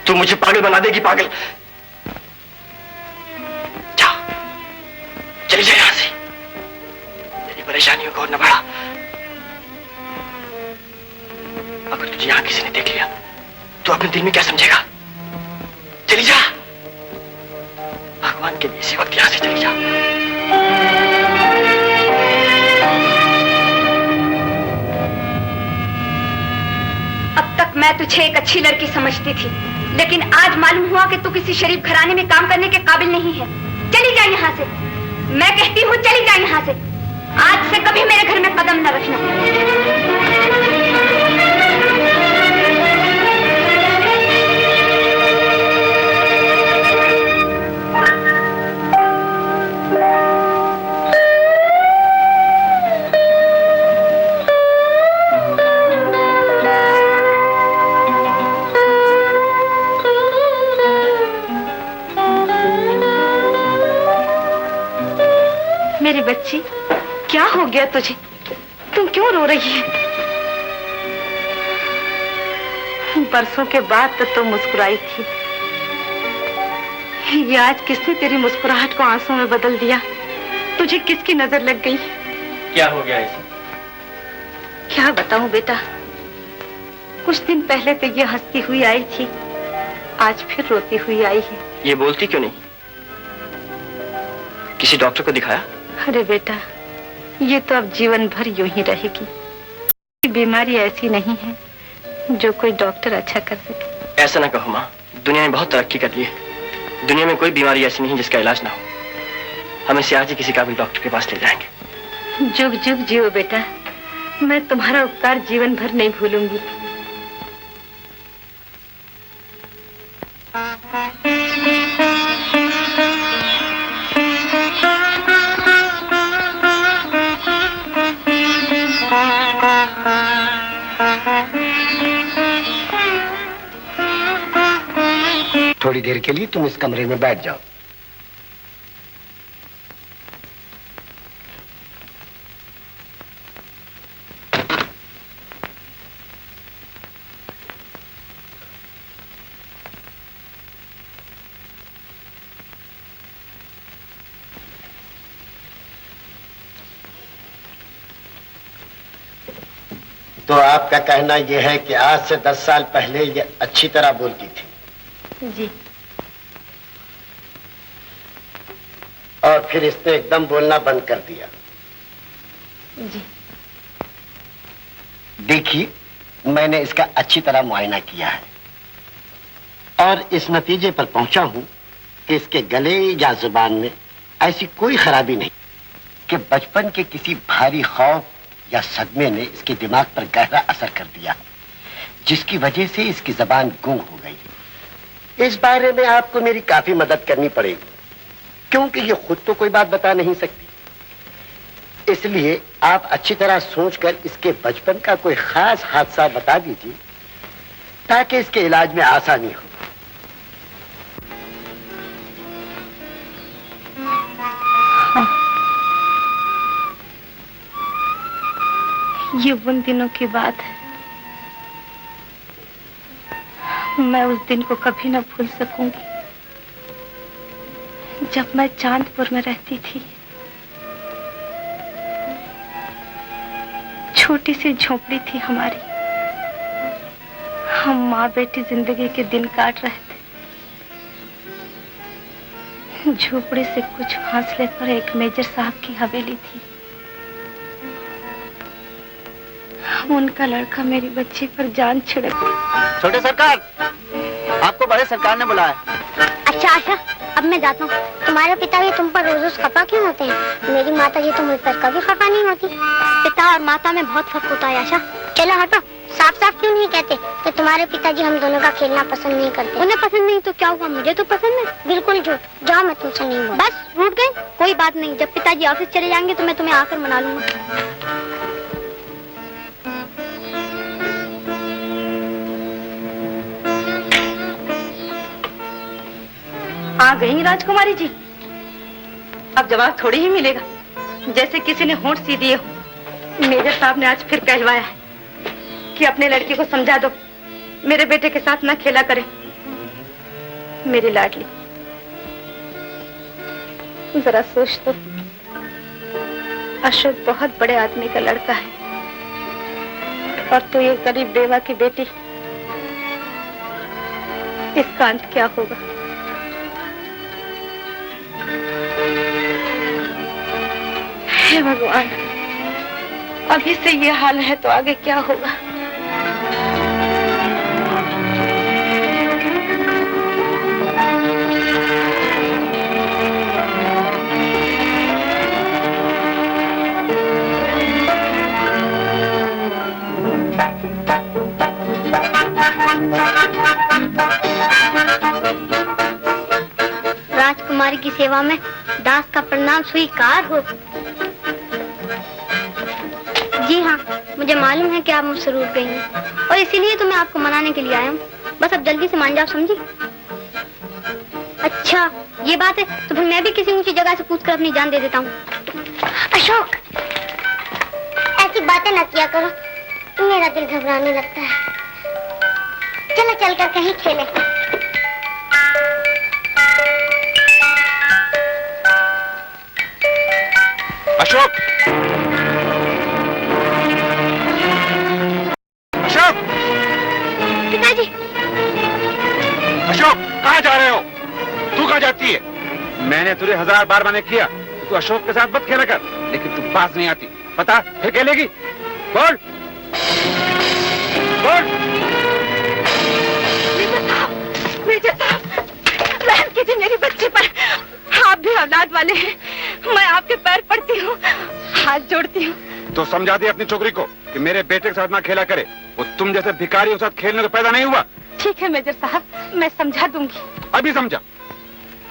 Speaker 3: तू मुझे पागल बना देगी, पागल। जा, चली जा यहां से। तेरी परेशानियों को और न बढ़ा। अगर तुझे यहां किसी ने देख लिया तो अपने दिल में क्या समझेगा? चली जा, भगवान के लिए इसी वक्त यहां से चली जा।
Speaker 1: अब तक मैं तुझे एक अच्छी लड़की समझती थी, लेकिन आज मालूम हुआ कि तू किसी शरीफ घराने में काम करने के काबिल नहीं है। चली जा यहाँ से, मैं कहती हूँ चली जा यहाँ से। आज से कभी मेरे घर में कदम न रखना। मेरी बच्ची, क्या हो गया तुझे? तुम क्यों रो रही है? बरसों के बाद तो तुम मुस्कुराई थी, ये आज किसने तेरी मुस्कुराहट को आंसू में बदल दिया? तुझे किसकी नजर लग गई?
Speaker 3: क्या हो गया इसे?
Speaker 1: क्या बताऊं बेटा, कुछ दिन पहले तो ये हंसती हुई आई थी, आज फिर रोती हुई आई है।
Speaker 3: ये बोलती क्यों नहीं? किसी डॉक्टर को दिखाया?
Speaker 1: अरे बेटा, ये तो अब जीवन भर यूं ही रहेगी। बीमारी ऐसी नहीं है जो कोई डॉक्टर अच्छा कर सके।
Speaker 3: ऐसा ना कहो माँ, दुनिया ने बहुत तरक्की कर ली है। दुनिया में कोई बीमारी ऐसी नहीं जिसका इलाज ना हो। हम इसे आज ही किसी काबिल डॉक्टर के पास ले जाएंगे।
Speaker 1: जुग जुग जियो बेटा, मैं तुम्हारा उपकार जीवन भर नहीं भूलूंगी।
Speaker 5: थोड़ी देर के लिए तुम इस कमरे में बैठ जाओ। तो आपका कहना यह है कि आज से 10 साल पहले ये अच्छी तरह बोलती थी?
Speaker 1: जी।
Speaker 5: और फिर इसने एकदम बोलना बंद कर दिया?
Speaker 1: जी।
Speaker 5: देखिए, मैंने इसका अच्छी तरह मुआयना किया है और इस नतीजे पर पहुंचा हूं कि इसके गले या जुबान में ऐसी कोई खराबी नहीं कि बचपन के किसी भारी खौफ या सदमे ने इसके दिमाग पर गहरा असर कर दिया, जिसकी वजह से इसकी जबान गूंग हो गई। इस बारे में आपको मेरी काफी मदद करनी पड़ेगी, क्योंकि ये खुद तो कोई बात बता नहीं सकती। इसलिए आप अच्छी तरह सोचकर इसके बचपन का कोई खास हादसा बता दीजिए ताकि इसके इलाज में आसानी हो।
Speaker 1: ये उन दिनों की बात है, मैं उस दिन को कभी न भूल सकूंगी जब मैं चांदपुर में रहती थी। छोटी सी झोपड़ी थी हमारी, हम माँ बेटी जिंदगी के दिन काट रहे थे। झोपड़ी से कुछ फासले पर एक मेजर साहब की हवेली थी। उनका लड़का मेरी बच्ची पर जान छिड़क।
Speaker 5: छोटे सरकार, आपको बड़े सरकार ने बुलाया।
Speaker 7: अच्छा अच्छा, अब मैं जाता हूँ। तुम्हारे पिताजी तुम पर रोज रोज खफा क्यों होते हैं? मेरी माता जी तो मुझ पर कभी खफा नहीं होती। पिता और माता में बहुत फर्क होता है आशा। चलो हटो, साथ साफ साफ क्यों नहीं कहते कि तुम्हारे पिताजी हम दोनों का खेलना पसंद नहीं करते? उन्हें पसंद नहीं तो क्या हुआ, मुझे तो पसंद है। बिल्कुल झूठ। जाओ, मैं तुमसे नहीं बोल। बस रूठ गए? कोई बात नहीं, जब पिताजी ऑफिस चले जाएंगे तो मैं तुम्हें आकर मना लूंगा।
Speaker 8: आ गई राजकुमारी जी। अब जवाब थोड़ी ही मिलेगा, जैसे किसी ने होंठ सी दिए हो। मेजर साहब ने आज फिर कहलवाया है कि अपने लड़के को समझा दो, मेरे बेटे के साथ ना खेला करे। मेरी लाडली, जरा सोच तो, अशोक बहुत बड़े आदमी का लड़का है और तू एक गरीब बेवा की बेटी। इसका अंत क्या होगा? हे भगवान, अभी से ये हाल है तो आगे क्या होगा?
Speaker 7: राजकुमारी की सेवा में दास का प्रणाम स्वीकार हो। जी हाँ, मुझे मालूम है कि आप मुझसे रूठ गई हैं और इसीलिए तो मैं आपको मनाने के लिए आया हूँ। बस अब जल्दी से मान जाओ, समझी? अच्छा ये बात है, तो फिर मैं भी किसी ऊंची जगह से कूदकर अपनी जान दे देता हूँ। अशोक, ऐसी बातें न किया करो, मेरा दिल घबराने लगता है। चलो चलकर कहीं खेलें।
Speaker 4: अशोक! अशोक!
Speaker 7: पिताजी!
Speaker 4: अशोक, कहाँ जा रहे हो? तू कहाँ जाती है? मैंने तुझे 1000 बार मना किया, तू अशोक के साथ मत खेला कर, लेकिन तू पास नहीं आती। पता फिर खेलेगी? बोल! बोल!
Speaker 8: मेजर साहब, रहम कीजिए मेरी बच्ची पर। आप भी औलाद वाले हैं, मैं आपके पैर पड़ती हूँ, हाथ जोड़ती हूँ।
Speaker 4: तो समझा दे अपनी छोकरी को कि मेरे बेटे के साथ ना खेला करे। वो तुम जैसे भिखारियों के साथ खेलने को पैदा नहीं हुआ।
Speaker 8: ठीक है मेजर साहब, मैं समझा दूंगी।
Speaker 4: अभी समझा?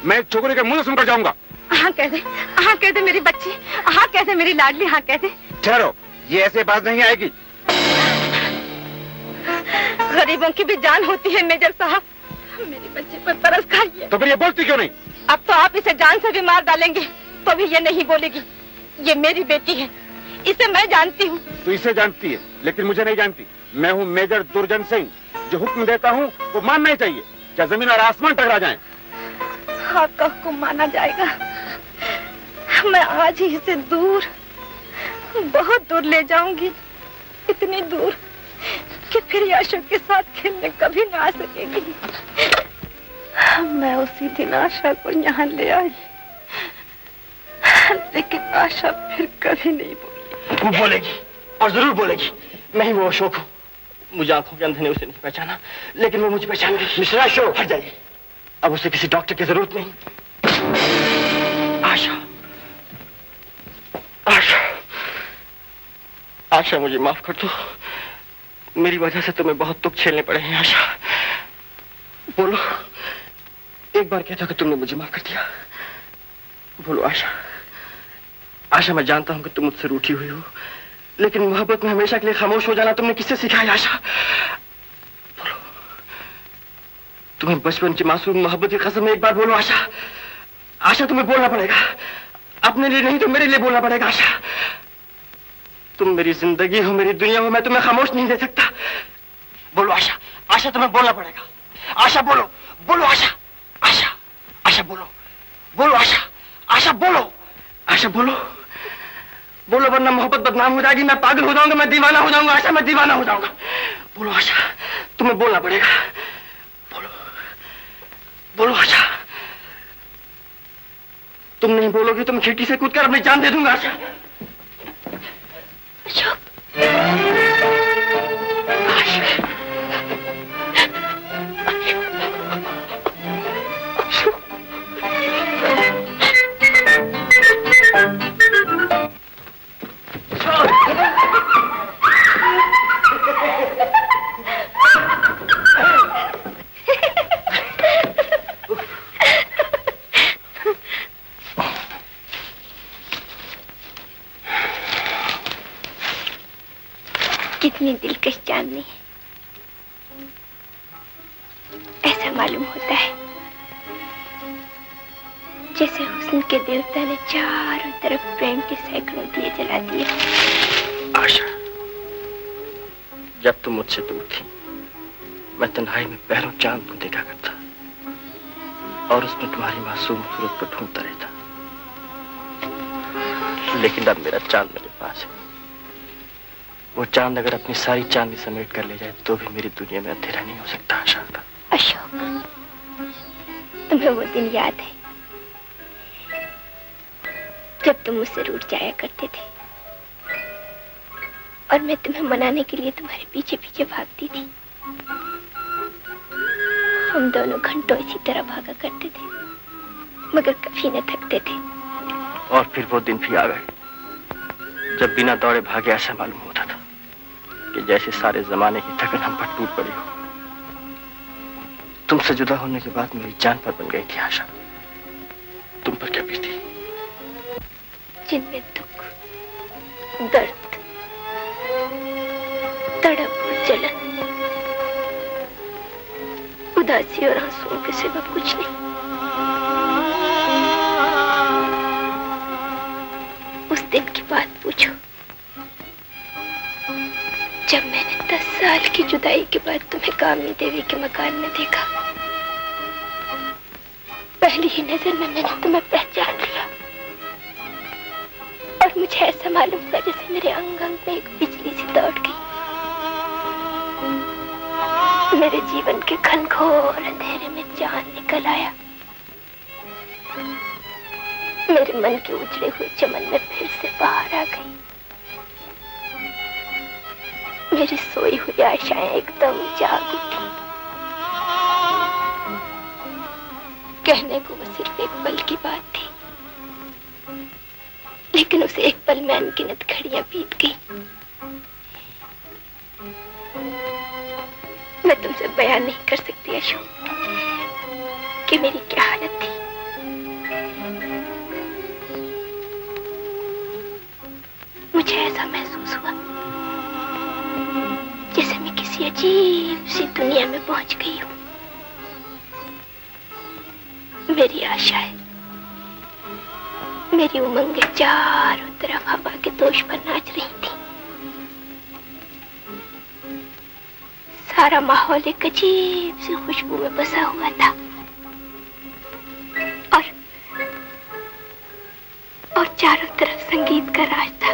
Speaker 4: मैं छोकरी के मुंह से सुनकर जाऊंगा।
Speaker 8: हाँ कह दे, हाँ कह दे मेरी बच्ची, हाँ कह दे मेरी लाडली, हाँ कह दे।
Speaker 4: ठहरो, ये ऐसे बात नहीं आएगी।
Speaker 8: गरीबों की भी जान होती है मेजर साहब, मेरी बच्ची पर तरस खाइए।
Speaker 4: तो फिर ये बोलती क्यों नहीं?
Speaker 8: अब तो आप इसे जान से भी मार डालेंगे तो भी ये नहीं बोलेगी। ये मेरी बेटी है, इसे मैं जानती हूँ।
Speaker 4: तू इसे जानती है, लेकिन मुझे नहीं जानती। मैं हूँ मेजर दुर्जन सिंह, जो हुक्म देता हूँ वो मानना ही चाहिए, चाहे जमीन और आसमान टकरा जाएं।
Speaker 8: आपका हुक्म माना जाएगा। मैं आज ही इसे दूर, बहुत दूर ले जाऊंगी, इतनी दूर कि फिर ये अशोक के साथ खेलने कभी ना आ सकेगी। मैं उसी दिन आशा को यहाँ ले आई, लेकिन आशा फिर कभी नहीं बोली।
Speaker 3: वो बोलेगी और जरूर बोलेगी, मैं ही वो अशोक हूँ। मुझे आंखों के अंधे ने उसे नहीं पहचाना, लेकिन वो मुझे पहचान गई। मिस्टर अशोक, हट जाइए, अब उसे किसी डॉक्टर की जरूरत नहीं। आशा, आशा, आशा मुझे माफ कर दो, मेरी वजह से तुम्हें बहुत दुख झेलने पड़े हैं। आशा बोलो, एक बार कहता कि तुमने मुझे माफ कर दिया। बोलो आशा। आशा, मैं जानता हूं कि तुम मुझसे रूठी हुई हो, लेकिन मोहब्बत में हमेशा के लिए खामोश हो जाना तुमने किससे सिखाया? आशा बोलो, तुम्हें बचपन की मासूम मोहब्बत की कसम एक बार बोलो आशा। आशा तुम्हें बोलना पड़ेगा, अपने लिए नहीं तो मेरे लिए बोलना पड़ेगा। आशा, तुम मेरी जिंदगी हो, मेरी दुनिया हो, मैं तुम्हें खामोश नहीं दे सकता। बोलो आशा, आशा तुम्हें बोलना पड़ेगा। आशा बोलो, बोलो आशा, आशा, आशा बोलो, बोलो आशा, आशा बोलो, आशा बोलो, बोलो, वरना मोहब्बत बदनाम हो जाएगी, मैं पागल हो जाऊंगा, मैं दीवाना हो जाऊंगा। आशा, मैं दीवाना हो जाऊंगा। बोलो आशा, तुम्हें बोलना पड़ेगा। बोलो, बोलो आशा, तुम नहीं बोलोगी तो मैं खिड़की से कूदकर अपनी जान दे दूंगा। आशा,
Speaker 8: अशोक,
Speaker 1: कितनी दिलकश चांदनी है। ऐसा मालूम होता है जैसे हुस्न के देवता ने चारों तरफ प्रेम के सैकड़ों दिए जला दिए।
Speaker 3: आशा, जब तुम मुझसे दूर थी, मैं तन्हाई में पहरों चांद को देखा करता और उसमें तुम्हारी मासूम सूरत को ढूंढता रहता। लेकिन अब मेरा चांद मेरे पास है। वो चांद अगर अपनी सारी चांदनी समेट कर ले जाए तो भी मेरी दुनिया में अंधेरा नहीं हो सकता। आशा,
Speaker 1: अशोक, तुम्हें वो दिन याद है जब तुम मुझसे रूठ जाया करते थे और मैं तुम्हें मनाने के लिए तुम्हारे पीछे पीछे भागती थी। हम दोनों घंटों इसी तरह भागा करते थे मगर कभी न थकते थे।
Speaker 3: और फिर वो दिन भी आ गए जब बिना दौड़े भागे ऐसा मालूम होता था कि जैसे सारे जमाने की थकन हम पर टूट पड़ी हो। तुमसे जुदा होने के बाद मेरी जान पर बन गई थी आशा। तुम पर क्या बीती?
Speaker 1: जिनमें दुख, दर्द, तड़प और जलन, उदासी और आंसुओं के सिवा कुछ नहीं। उस दिन की बात पूछो जब मैंने 10 साल की जुदाई के बाद तुम्हें कामनी देवी के मकान में देखा। पहली ही नजर में मैंने तुम्हें पहचान लिया और मुझे ऐसा मालूम हुआ जैसे मेरे अंग अंग में एक बिजली सी दौड़ गई। मेरे जीवन के घनघोर अंधेरे में चांद निकल आया। मेरे मन के उजड़े हुए चमन में फिर से बाहर आ गई। मेरी सोई हुई आशाएं एकदम जाग उठी। कहने को वो सिर्फ एक पल की बात थी, लेकिन उसे एक पल में अनगिनत घड़ियां बीत गई। मैं तुमसे बयान नहीं कर सकती अशोक कि मेरी क्या हालत थी। मुझे ऐसा महसूस हुआ जैसे मैं किसी अजीब सी दुनिया में पहुंच गई हूं। मेरी आशाएं, मेरी उमंगें चारों तरफ हवा के दोष पर नाच रही थी। सारा माहौल एक अजीब सी खुशबू में बसा हुआ था और चारों तरफ संगीत का राज था।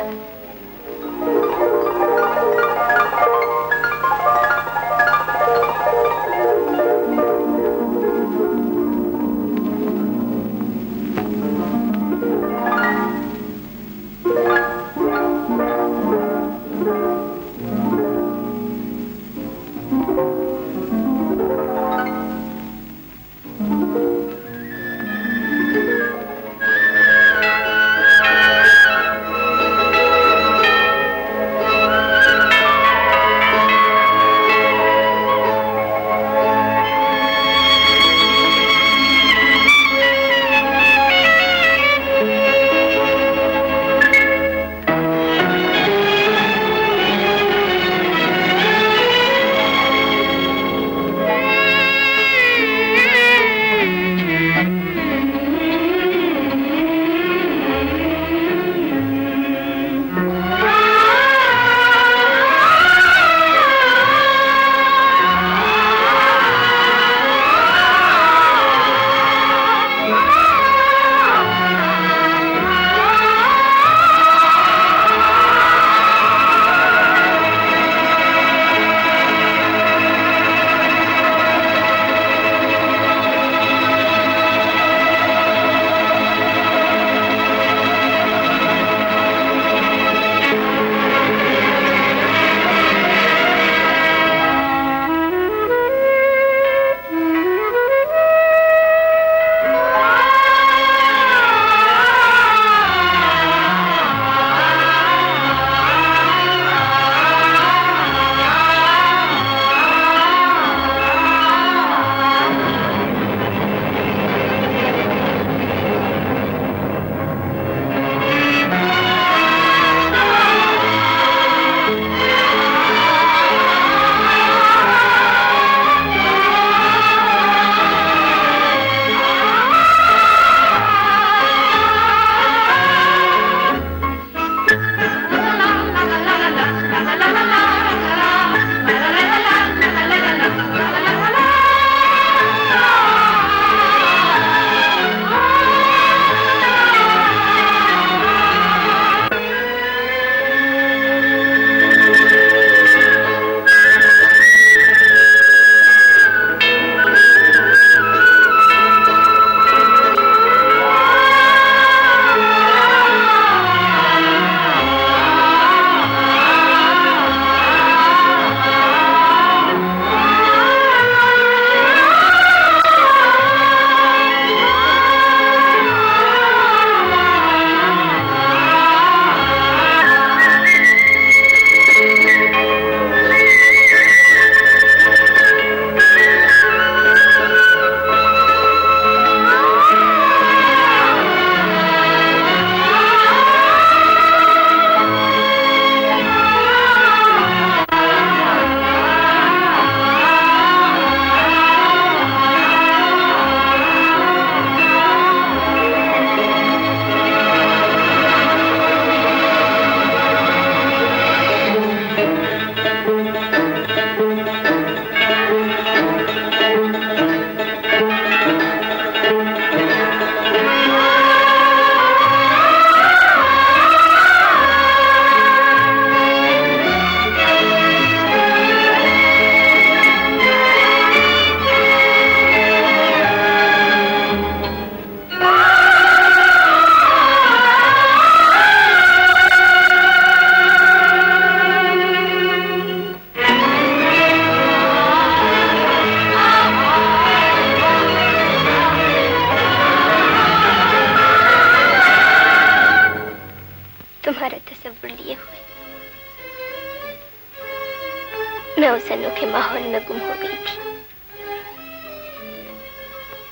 Speaker 1: इस अनोखे माहौल में गुम हो गई थी।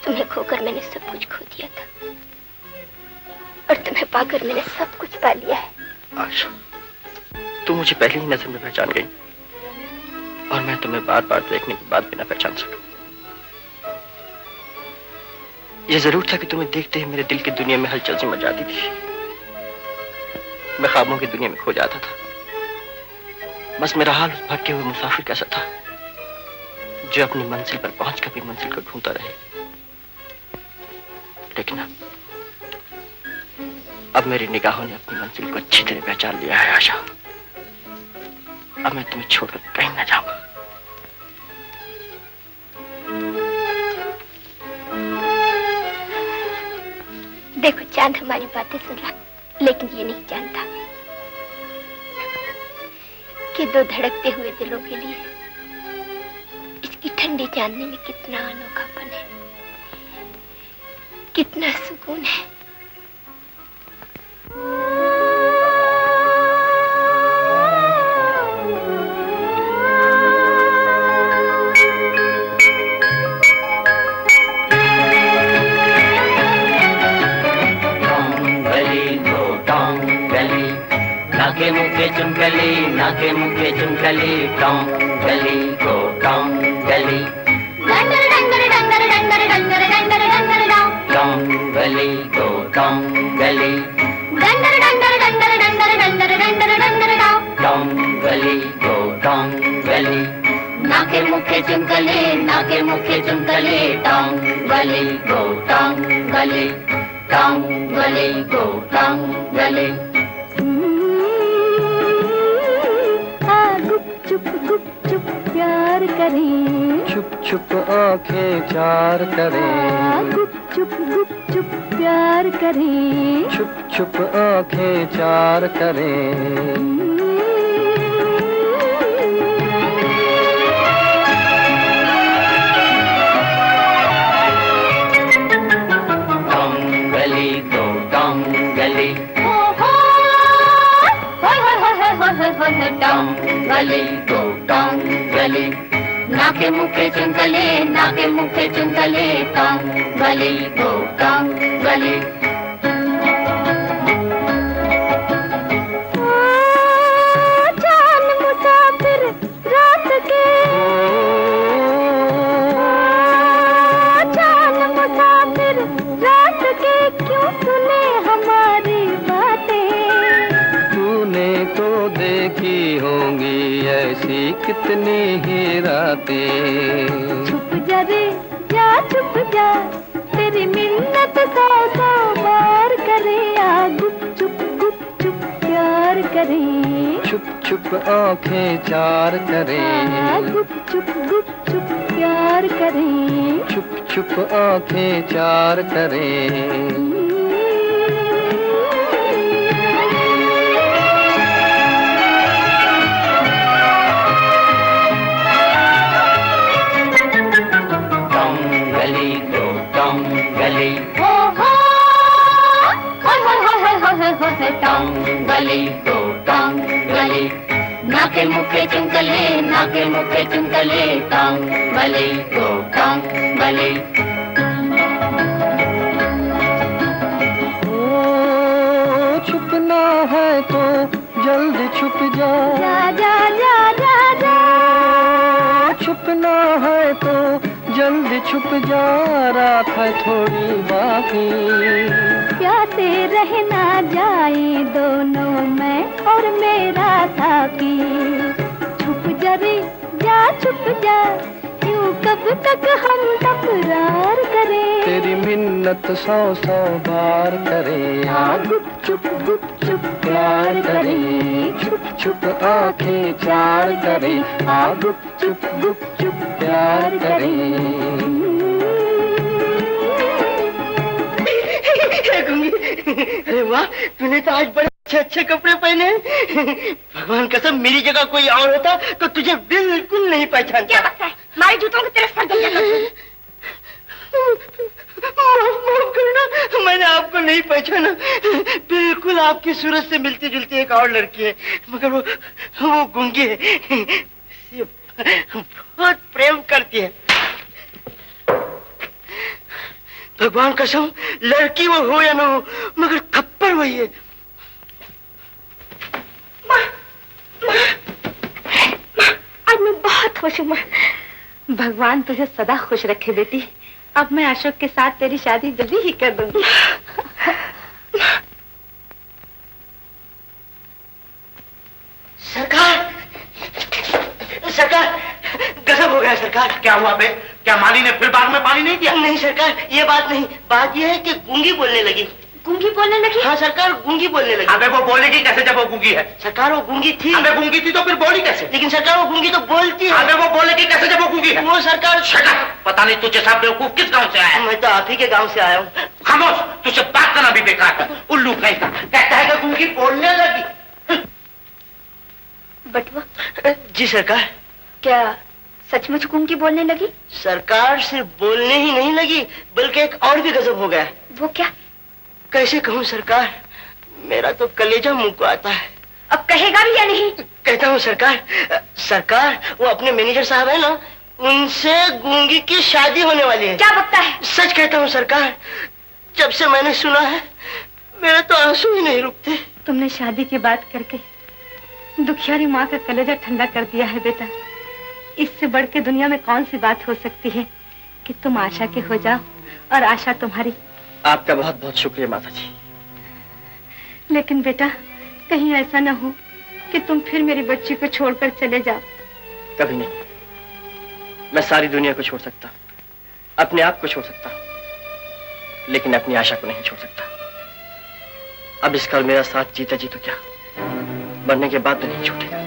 Speaker 1: तुम्हें खोकर मैंने सब कुछ खो दिया था और तुम्हें पाकर मैंने सब कुछ पा लिया है।
Speaker 3: आशा, तुम मुझे पहली ही नजर में पहचान गई और मैं तुम्हें बार बार देखने के बाद भी न पहचान सका। यह जरूर था कि तुम्हें देखते ही मेरे दिल की दुनिया में हलचल सी मच जाती थी। मैं ख्वाबों की दुनिया में खो जाता था। बस मेरा हाल उस भटके हुए मुसाफिर कैसा था जो अपनी मंजिल पर पहुंचकर भी मंजिल को ढूंढता रहे। लेकिन अब मेरी निगाहों ने अपनी मंजिल को अच्छी तरह पहचान लिया है। आशा, अब मैं तुम्हें छोड़कर कहीं न जाऊंगा।
Speaker 1: देखो, चांद हमारी बातें सुन रहा, लेकिन ये नहीं जानता कि दो धड़कते हुए दिलों के लिए इसकी ठंडी चांदनी में कितना अनोखापन है, कितना सुकून है।
Speaker 2: नाके मुके चुनकली, नाके मुके चुनकली, टॉम गली को टॉम गली,
Speaker 7: डंगर डंगर डंगर डंगर डंगर डंगर डंगर डाउ,
Speaker 2: टॉम गली को टॉम गली,
Speaker 7: डंगर डंगर डंगर डंगर डंगर डंगर डंगर डाउ,
Speaker 2: टॉम गली को टॉम गली, नाके मुके चुनकली, नाके मुके चुनकली, टॉम गली को टॉम गली, टॉम गली को टॉम गली।
Speaker 7: गुप चुप प्यार करें,
Speaker 5: छुप छुप आंखें चार करें,
Speaker 7: गुप चुप प्यार करें,
Speaker 5: छुप छुप आंखें चार करें।
Speaker 2: टॉम गली को टॉम गली, टॉम गली को टॉम गली, नाके मुके चुनकले, नाके मुके चुनकले, टॉम गली को टॉम गली।
Speaker 7: चाल मुसाफिर रात के, चाल मुसाफिर रात के, क्यों सुने हमारी बातें।
Speaker 5: तूने तो देखी होंगी ऐसी कितनी ही रातें।
Speaker 7: छुप जा रे जा, छुप जा, तेरी मिन्नत सौ सौ बार करे। आ गुप चुप प्यार करें,
Speaker 5: छुप छुप आंखें चार करें,
Speaker 7: गुप चुप प्यार करें,
Speaker 5: छुप छुप आंखें चार करें।
Speaker 2: टॉम गली को टॉम गली, नाके मुके चुनकले, नाके मुके चुनकले, टॉम गली को टॉम गली।
Speaker 5: ओ छुपना है तो जल्द छुप जा,
Speaker 7: जा जा जा जा जा,
Speaker 5: छुपना है तो जल्द छुप जा, रात है थोड़ी बाकी।
Speaker 7: प्यासे रहना जाए दोनों मैं और मेरा साथी। छुप जा रे जा, छुप जा, क्यों कब तक हम तकरार करें।
Speaker 5: तेरी मिन्नत सौ सौ बार करें।
Speaker 7: गुप चुप
Speaker 5: प्यार करें, छुप छुप आंखें चार करें। गुप चुप प्यार करें। अरे वाह, तूने तो आज बड़े अच्छे अच्छे कपड़े पहने। भगवान कसम, मेरी जगह कोई और होता तो तुझे बिल्कुल नहीं पहचानता।
Speaker 1: क्या बात है? हमारे जूतों को तेरे सर गल
Speaker 5: माफ करना, मैंने आपको नहीं पहचाना। बिल्कुल आपकी सूरत से मिलती जुलती एक और लड़की है, मगर वो गूंगी है। बहुत प्रेम करती है। भगवान कसम, लड़की वो हो या ना हो, मगर थप्पड़ वही है।
Speaker 1: आज मैं बहुत खुश हूँ माँ।
Speaker 8: भगवान तुझे सदा खुश रखे बेटी। अब मैं अशोक के साथ तेरी शादी जल्दी ही कर दूंगी।
Speaker 5: सरकार, सरकार, गजब हो गया सरकार।
Speaker 4: क्या हुआ बे? क्या माली ने फिर बाग में पानी नहीं दिया?
Speaker 5: नहीं सरकार, ये बात नहीं। बात ये है कि गूंगी बोलने लगी।
Speaker 1: गूंगी बोलने लगी?
Speaker 5: हाँ सरकार, गूंगी बोलने लगी।
Speaker 4: अबे वो बोलेगी कैसे जब वो गूंगी है?
Speaker 5: सरकार वो गूंगी थी।
Speaker 4: अबे गूंगी थी तो फिर बोली कैसे?
Speaker 5: लेकिन सरकार वो गूंगी तो बोलती है।
Speaker 4: अबे वो बोलेगी कैसे जब वो गूंगी है?
Speaker 5: वो सरकार।
Speaker 4: पता नहीं तुझे सब बेवकूफ किस गांव से आया है?
Speaker 5: मैं तो आप ही के गांव से आया हूँ।
Speaker 4: खामोश, तुझे बात करना भी बेकार है। उल्लू कहीं का कहता है कि गूंगी बोलने लगी।
Speaker 1: बटुआ
Speaker 5: जी सरकार।
Speaker 1: क्या सचमुच गूंगी बोलने लगी?
Speaker 5: सरकार सिर्फ बोलने ही नहीं लगी, बल्कि एक और भी गजब हो गया।
Speaker 1: वो क्या?
Speaker 5: कैसे कहूँ सरकार, मेरा तो कलेजा मुंह को आता है।
Speaker 1: अब कहेगा भी या नहीं?
Speaker 5: कहता हूँ सरकार। सरकार, वो अपने मैनेजर साहब है ना, उनसे गूंगी की शादी होने वाली है।
Speaker 1: क्या बकता है?
Speaker 5: सच कहता हूँ सरकार, जब से मैंने सुना है मेरे तो आंसू ही नहीं रुकते।
Speaker 8: तुमने शादी की बात करके दुखियारी माँ का कलेजा ठंडा कर दिया है बेटा। इससे बढ़ के दुनिया में कौन सी बात हो सकती है कि तुम आशा के हो जाओ और आशा तुम्हारी।
Speaker 3: आपका बहुत बहुत शुक्रिया माता जी।
Speaker 8: लेकिन बेटा, कहीं ऐसा न हो कि तुम फिर मेरी बच्ची को छोड़कर चले जाओ।
Speaker 3: कभी नहीं। मैं सारी दुनिया को छोड़ सकता, अपने आप को छोड़ सकता, लेकिन अपनी आशा को नहीं छोड़ सकता। अब इसका मेरा साथ जीता जी तो क्या, मरने के बाद तो नहीं छूटेगा।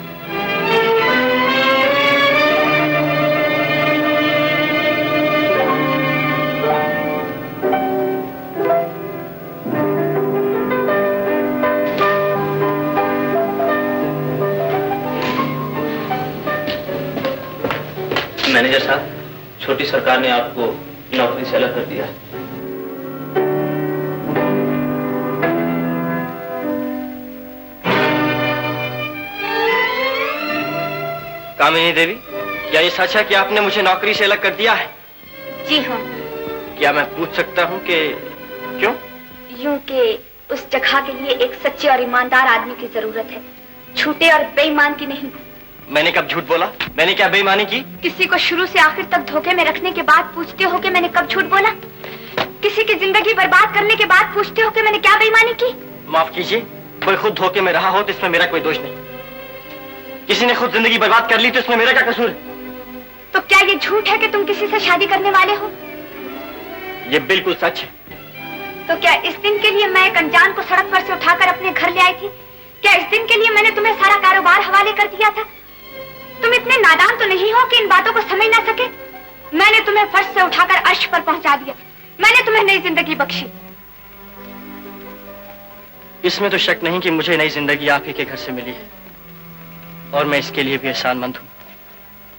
Speaker 6: मैनेजर साहब, छोटी सरकार ने आपको नौकरी से अलग कर दिया।
Speaker 3: कामिनी देवी, क्या ये सच है कि आपने मुझे नौकरी से अलग कर दिया है?
Speaker 1: जी हाँ।
Speaker 3: क्या मैं पूछ सकता हूँ कि क्यों?
Speaker 1: यूं कि उस जगह के लिए एक सच्चे और ईमानदार आदमी की जरूरत है, झूठे और बेईमान की नहीं।
Speaker 3: मैंने कब झूठ बोला? मैंने क्या बेईमानी की?
Speaker 1: किसी को शुरू से आखिर तक धोखे में रखने के बाद पूछते हो कि मैंने कब झूठ बोला? किसी की जिंदगी बर्बाद करने के बाद पूछते हो कि मैंने क्या बेईमानी की?
Speaker 3: माफ कीजिए, कोई खुद धोखे में रहा हो तो इसमें मेरा कोई दोष नहीं। किसी ने खुद जिंदगी बर्बाद कर ली तो इसमें मेरा क्या कसूर है?
Speaker 1: तो क्या ये झूठ है कि तुम किसी से शादी करने वाले हो?
Speaker 3: ये बिल्कुल सच है।
Speaker 1: तो क्या इस दिन के लिए मैं एक अनजान को सड़क पर से उठाकर अपने घर ले आई थी? क्या इस दिन के लिए मैंने तुम्हें सारा कारोबार हवाले कर दिया था? तुम इतने नादान तो नहीं हो कि इन बातों को समझ ना सके? मैंने तुम्हें फर्श से उठाकर अर्श पर पहुंचा दिया। मैंने तुम्हें नई जिंदगी बख्शी।
Speaker 3: इसमें तो शक नहीं कि मुझे नई जिंदगी आप ही के घर से मिली है, और मैं इसके लिए भी एहसानमंद हूँ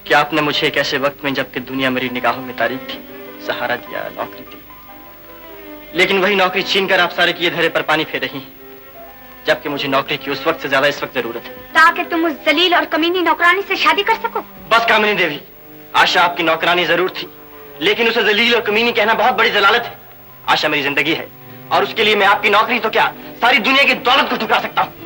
Speaker 3: कि आपने मुझे एक ऐसे वक्त में, जबकि दुनिया मेरी निगाहों में तारीफ थी, सहारा दिया, नौकरी दी। लेकिन वही नौकरी छीनकर आप सारे किए धरे पर पानी फेर रही हैं, जबकि मुझे नौकरी की उस वक्त से ज्यादा इस वक्त जरूरत है।
Speaker 1: ताकि तुम उस जलील और कमीनी नौकरानी से शादी कर सको।
Speaker 3: बस कामिनी देवी, आशा आपकी नौकरानी जरूर थी, लेकिन उसे जलील और कमीनी कहना बहुत बड़ी जलालत है। आशा मेरी जिंदगी है, और उसके लिए मैं आपकी नौकरी तो क्या, सारी दुनिया की दौलत को ठुकरा सकता हूँ।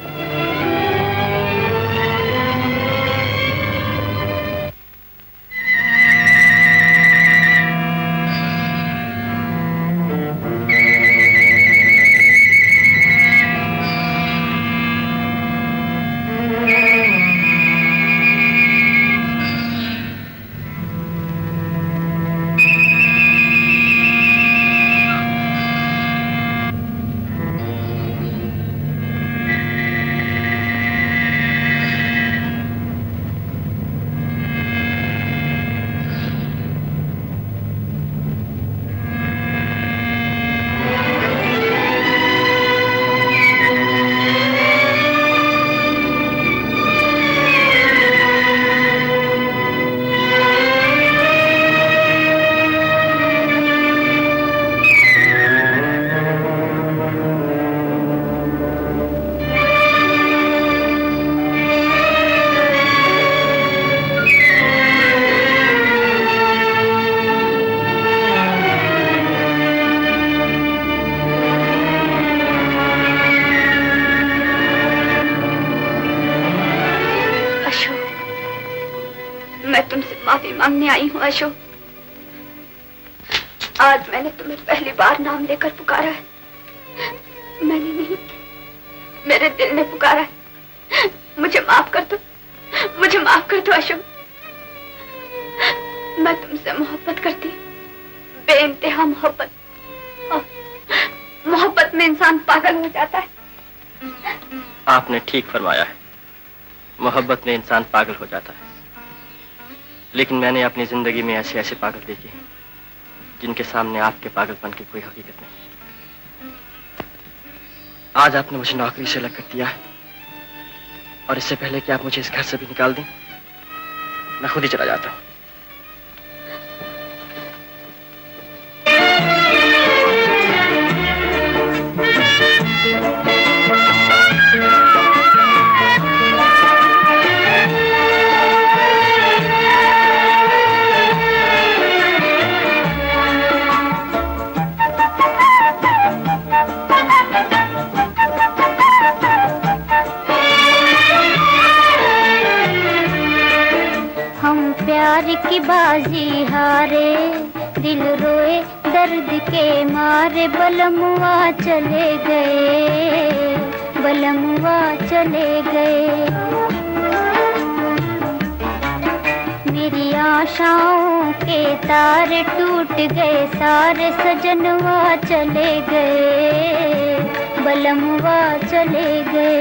Speaker 1: सामने आई हूँ अशोक। आज मैंने तुम्हें पहली बार नाम लेकर पुकारा है। मैंने नहीं, मेरे दिल ने पुकारा है। मुझे माफ कर दो, मुझे माफ कर दो अशोक। मैं तुमसे मोहब्बत करती हूँ, बेइंतहा मोहब्बत। मोहब्बत में इंसान पागल हो जाता है।
Speaker 3: आपने ठीक फरमाया है, मोहब्बत में इंसान पागल हो जाता है। लेकिन मैंने अपनी जिंदगी में ऐसे ऐसे पागल देखे हैं जिनके सामने आपके पागलपन की कोई हकीकत नहीं। आज आपने मुझे नौकरी से अलग कर दिया है, और इससे पहले कि आप मुझे इस घर से भी निकाल दें, मैं खुद ही चला जाता हूँ।
Speaker 7: प्यार की बाजी हारे, दिल रोए दर्द के मारे, बलमुआ चले गए, बलमुआ चले गए। मेरी आशाओं के तारे टूट गए सारे, सजनवा चले गए, बलमुआ चले गए।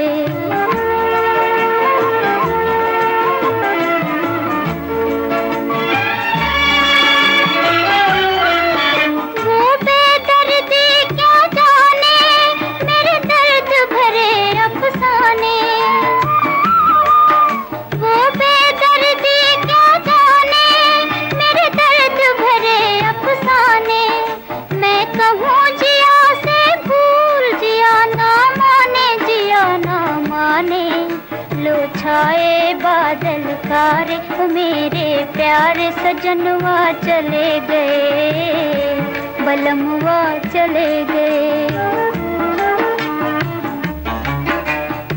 Speaker 7: छाए बादल कारे, वो मेरे प्यारे सजनवा चले गए, बलमुआ चले गए।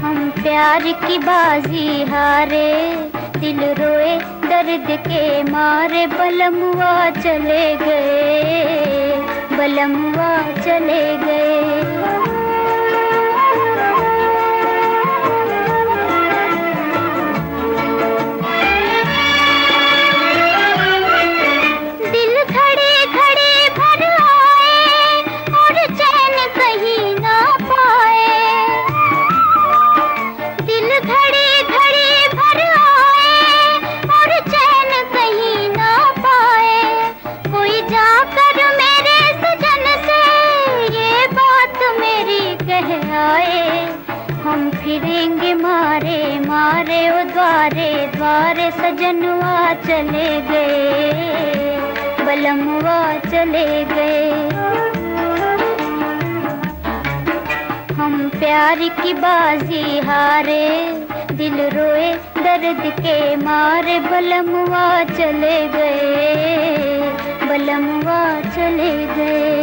Speaker 7: हम प्यार की बाजी हारे, दिल रोए दर्द के मारे, बलमुआ चले गए, बलमुआ चले गए। फिरेंगे मारे मारे, ओ द्वारे द्वारे, सजनवा चले गए, बलमुआ चले गए। हम प्यार की बाजी हारे, दिल रोए दर्द के मारे, बलमुआ चले गए, बलमुआ चले गए।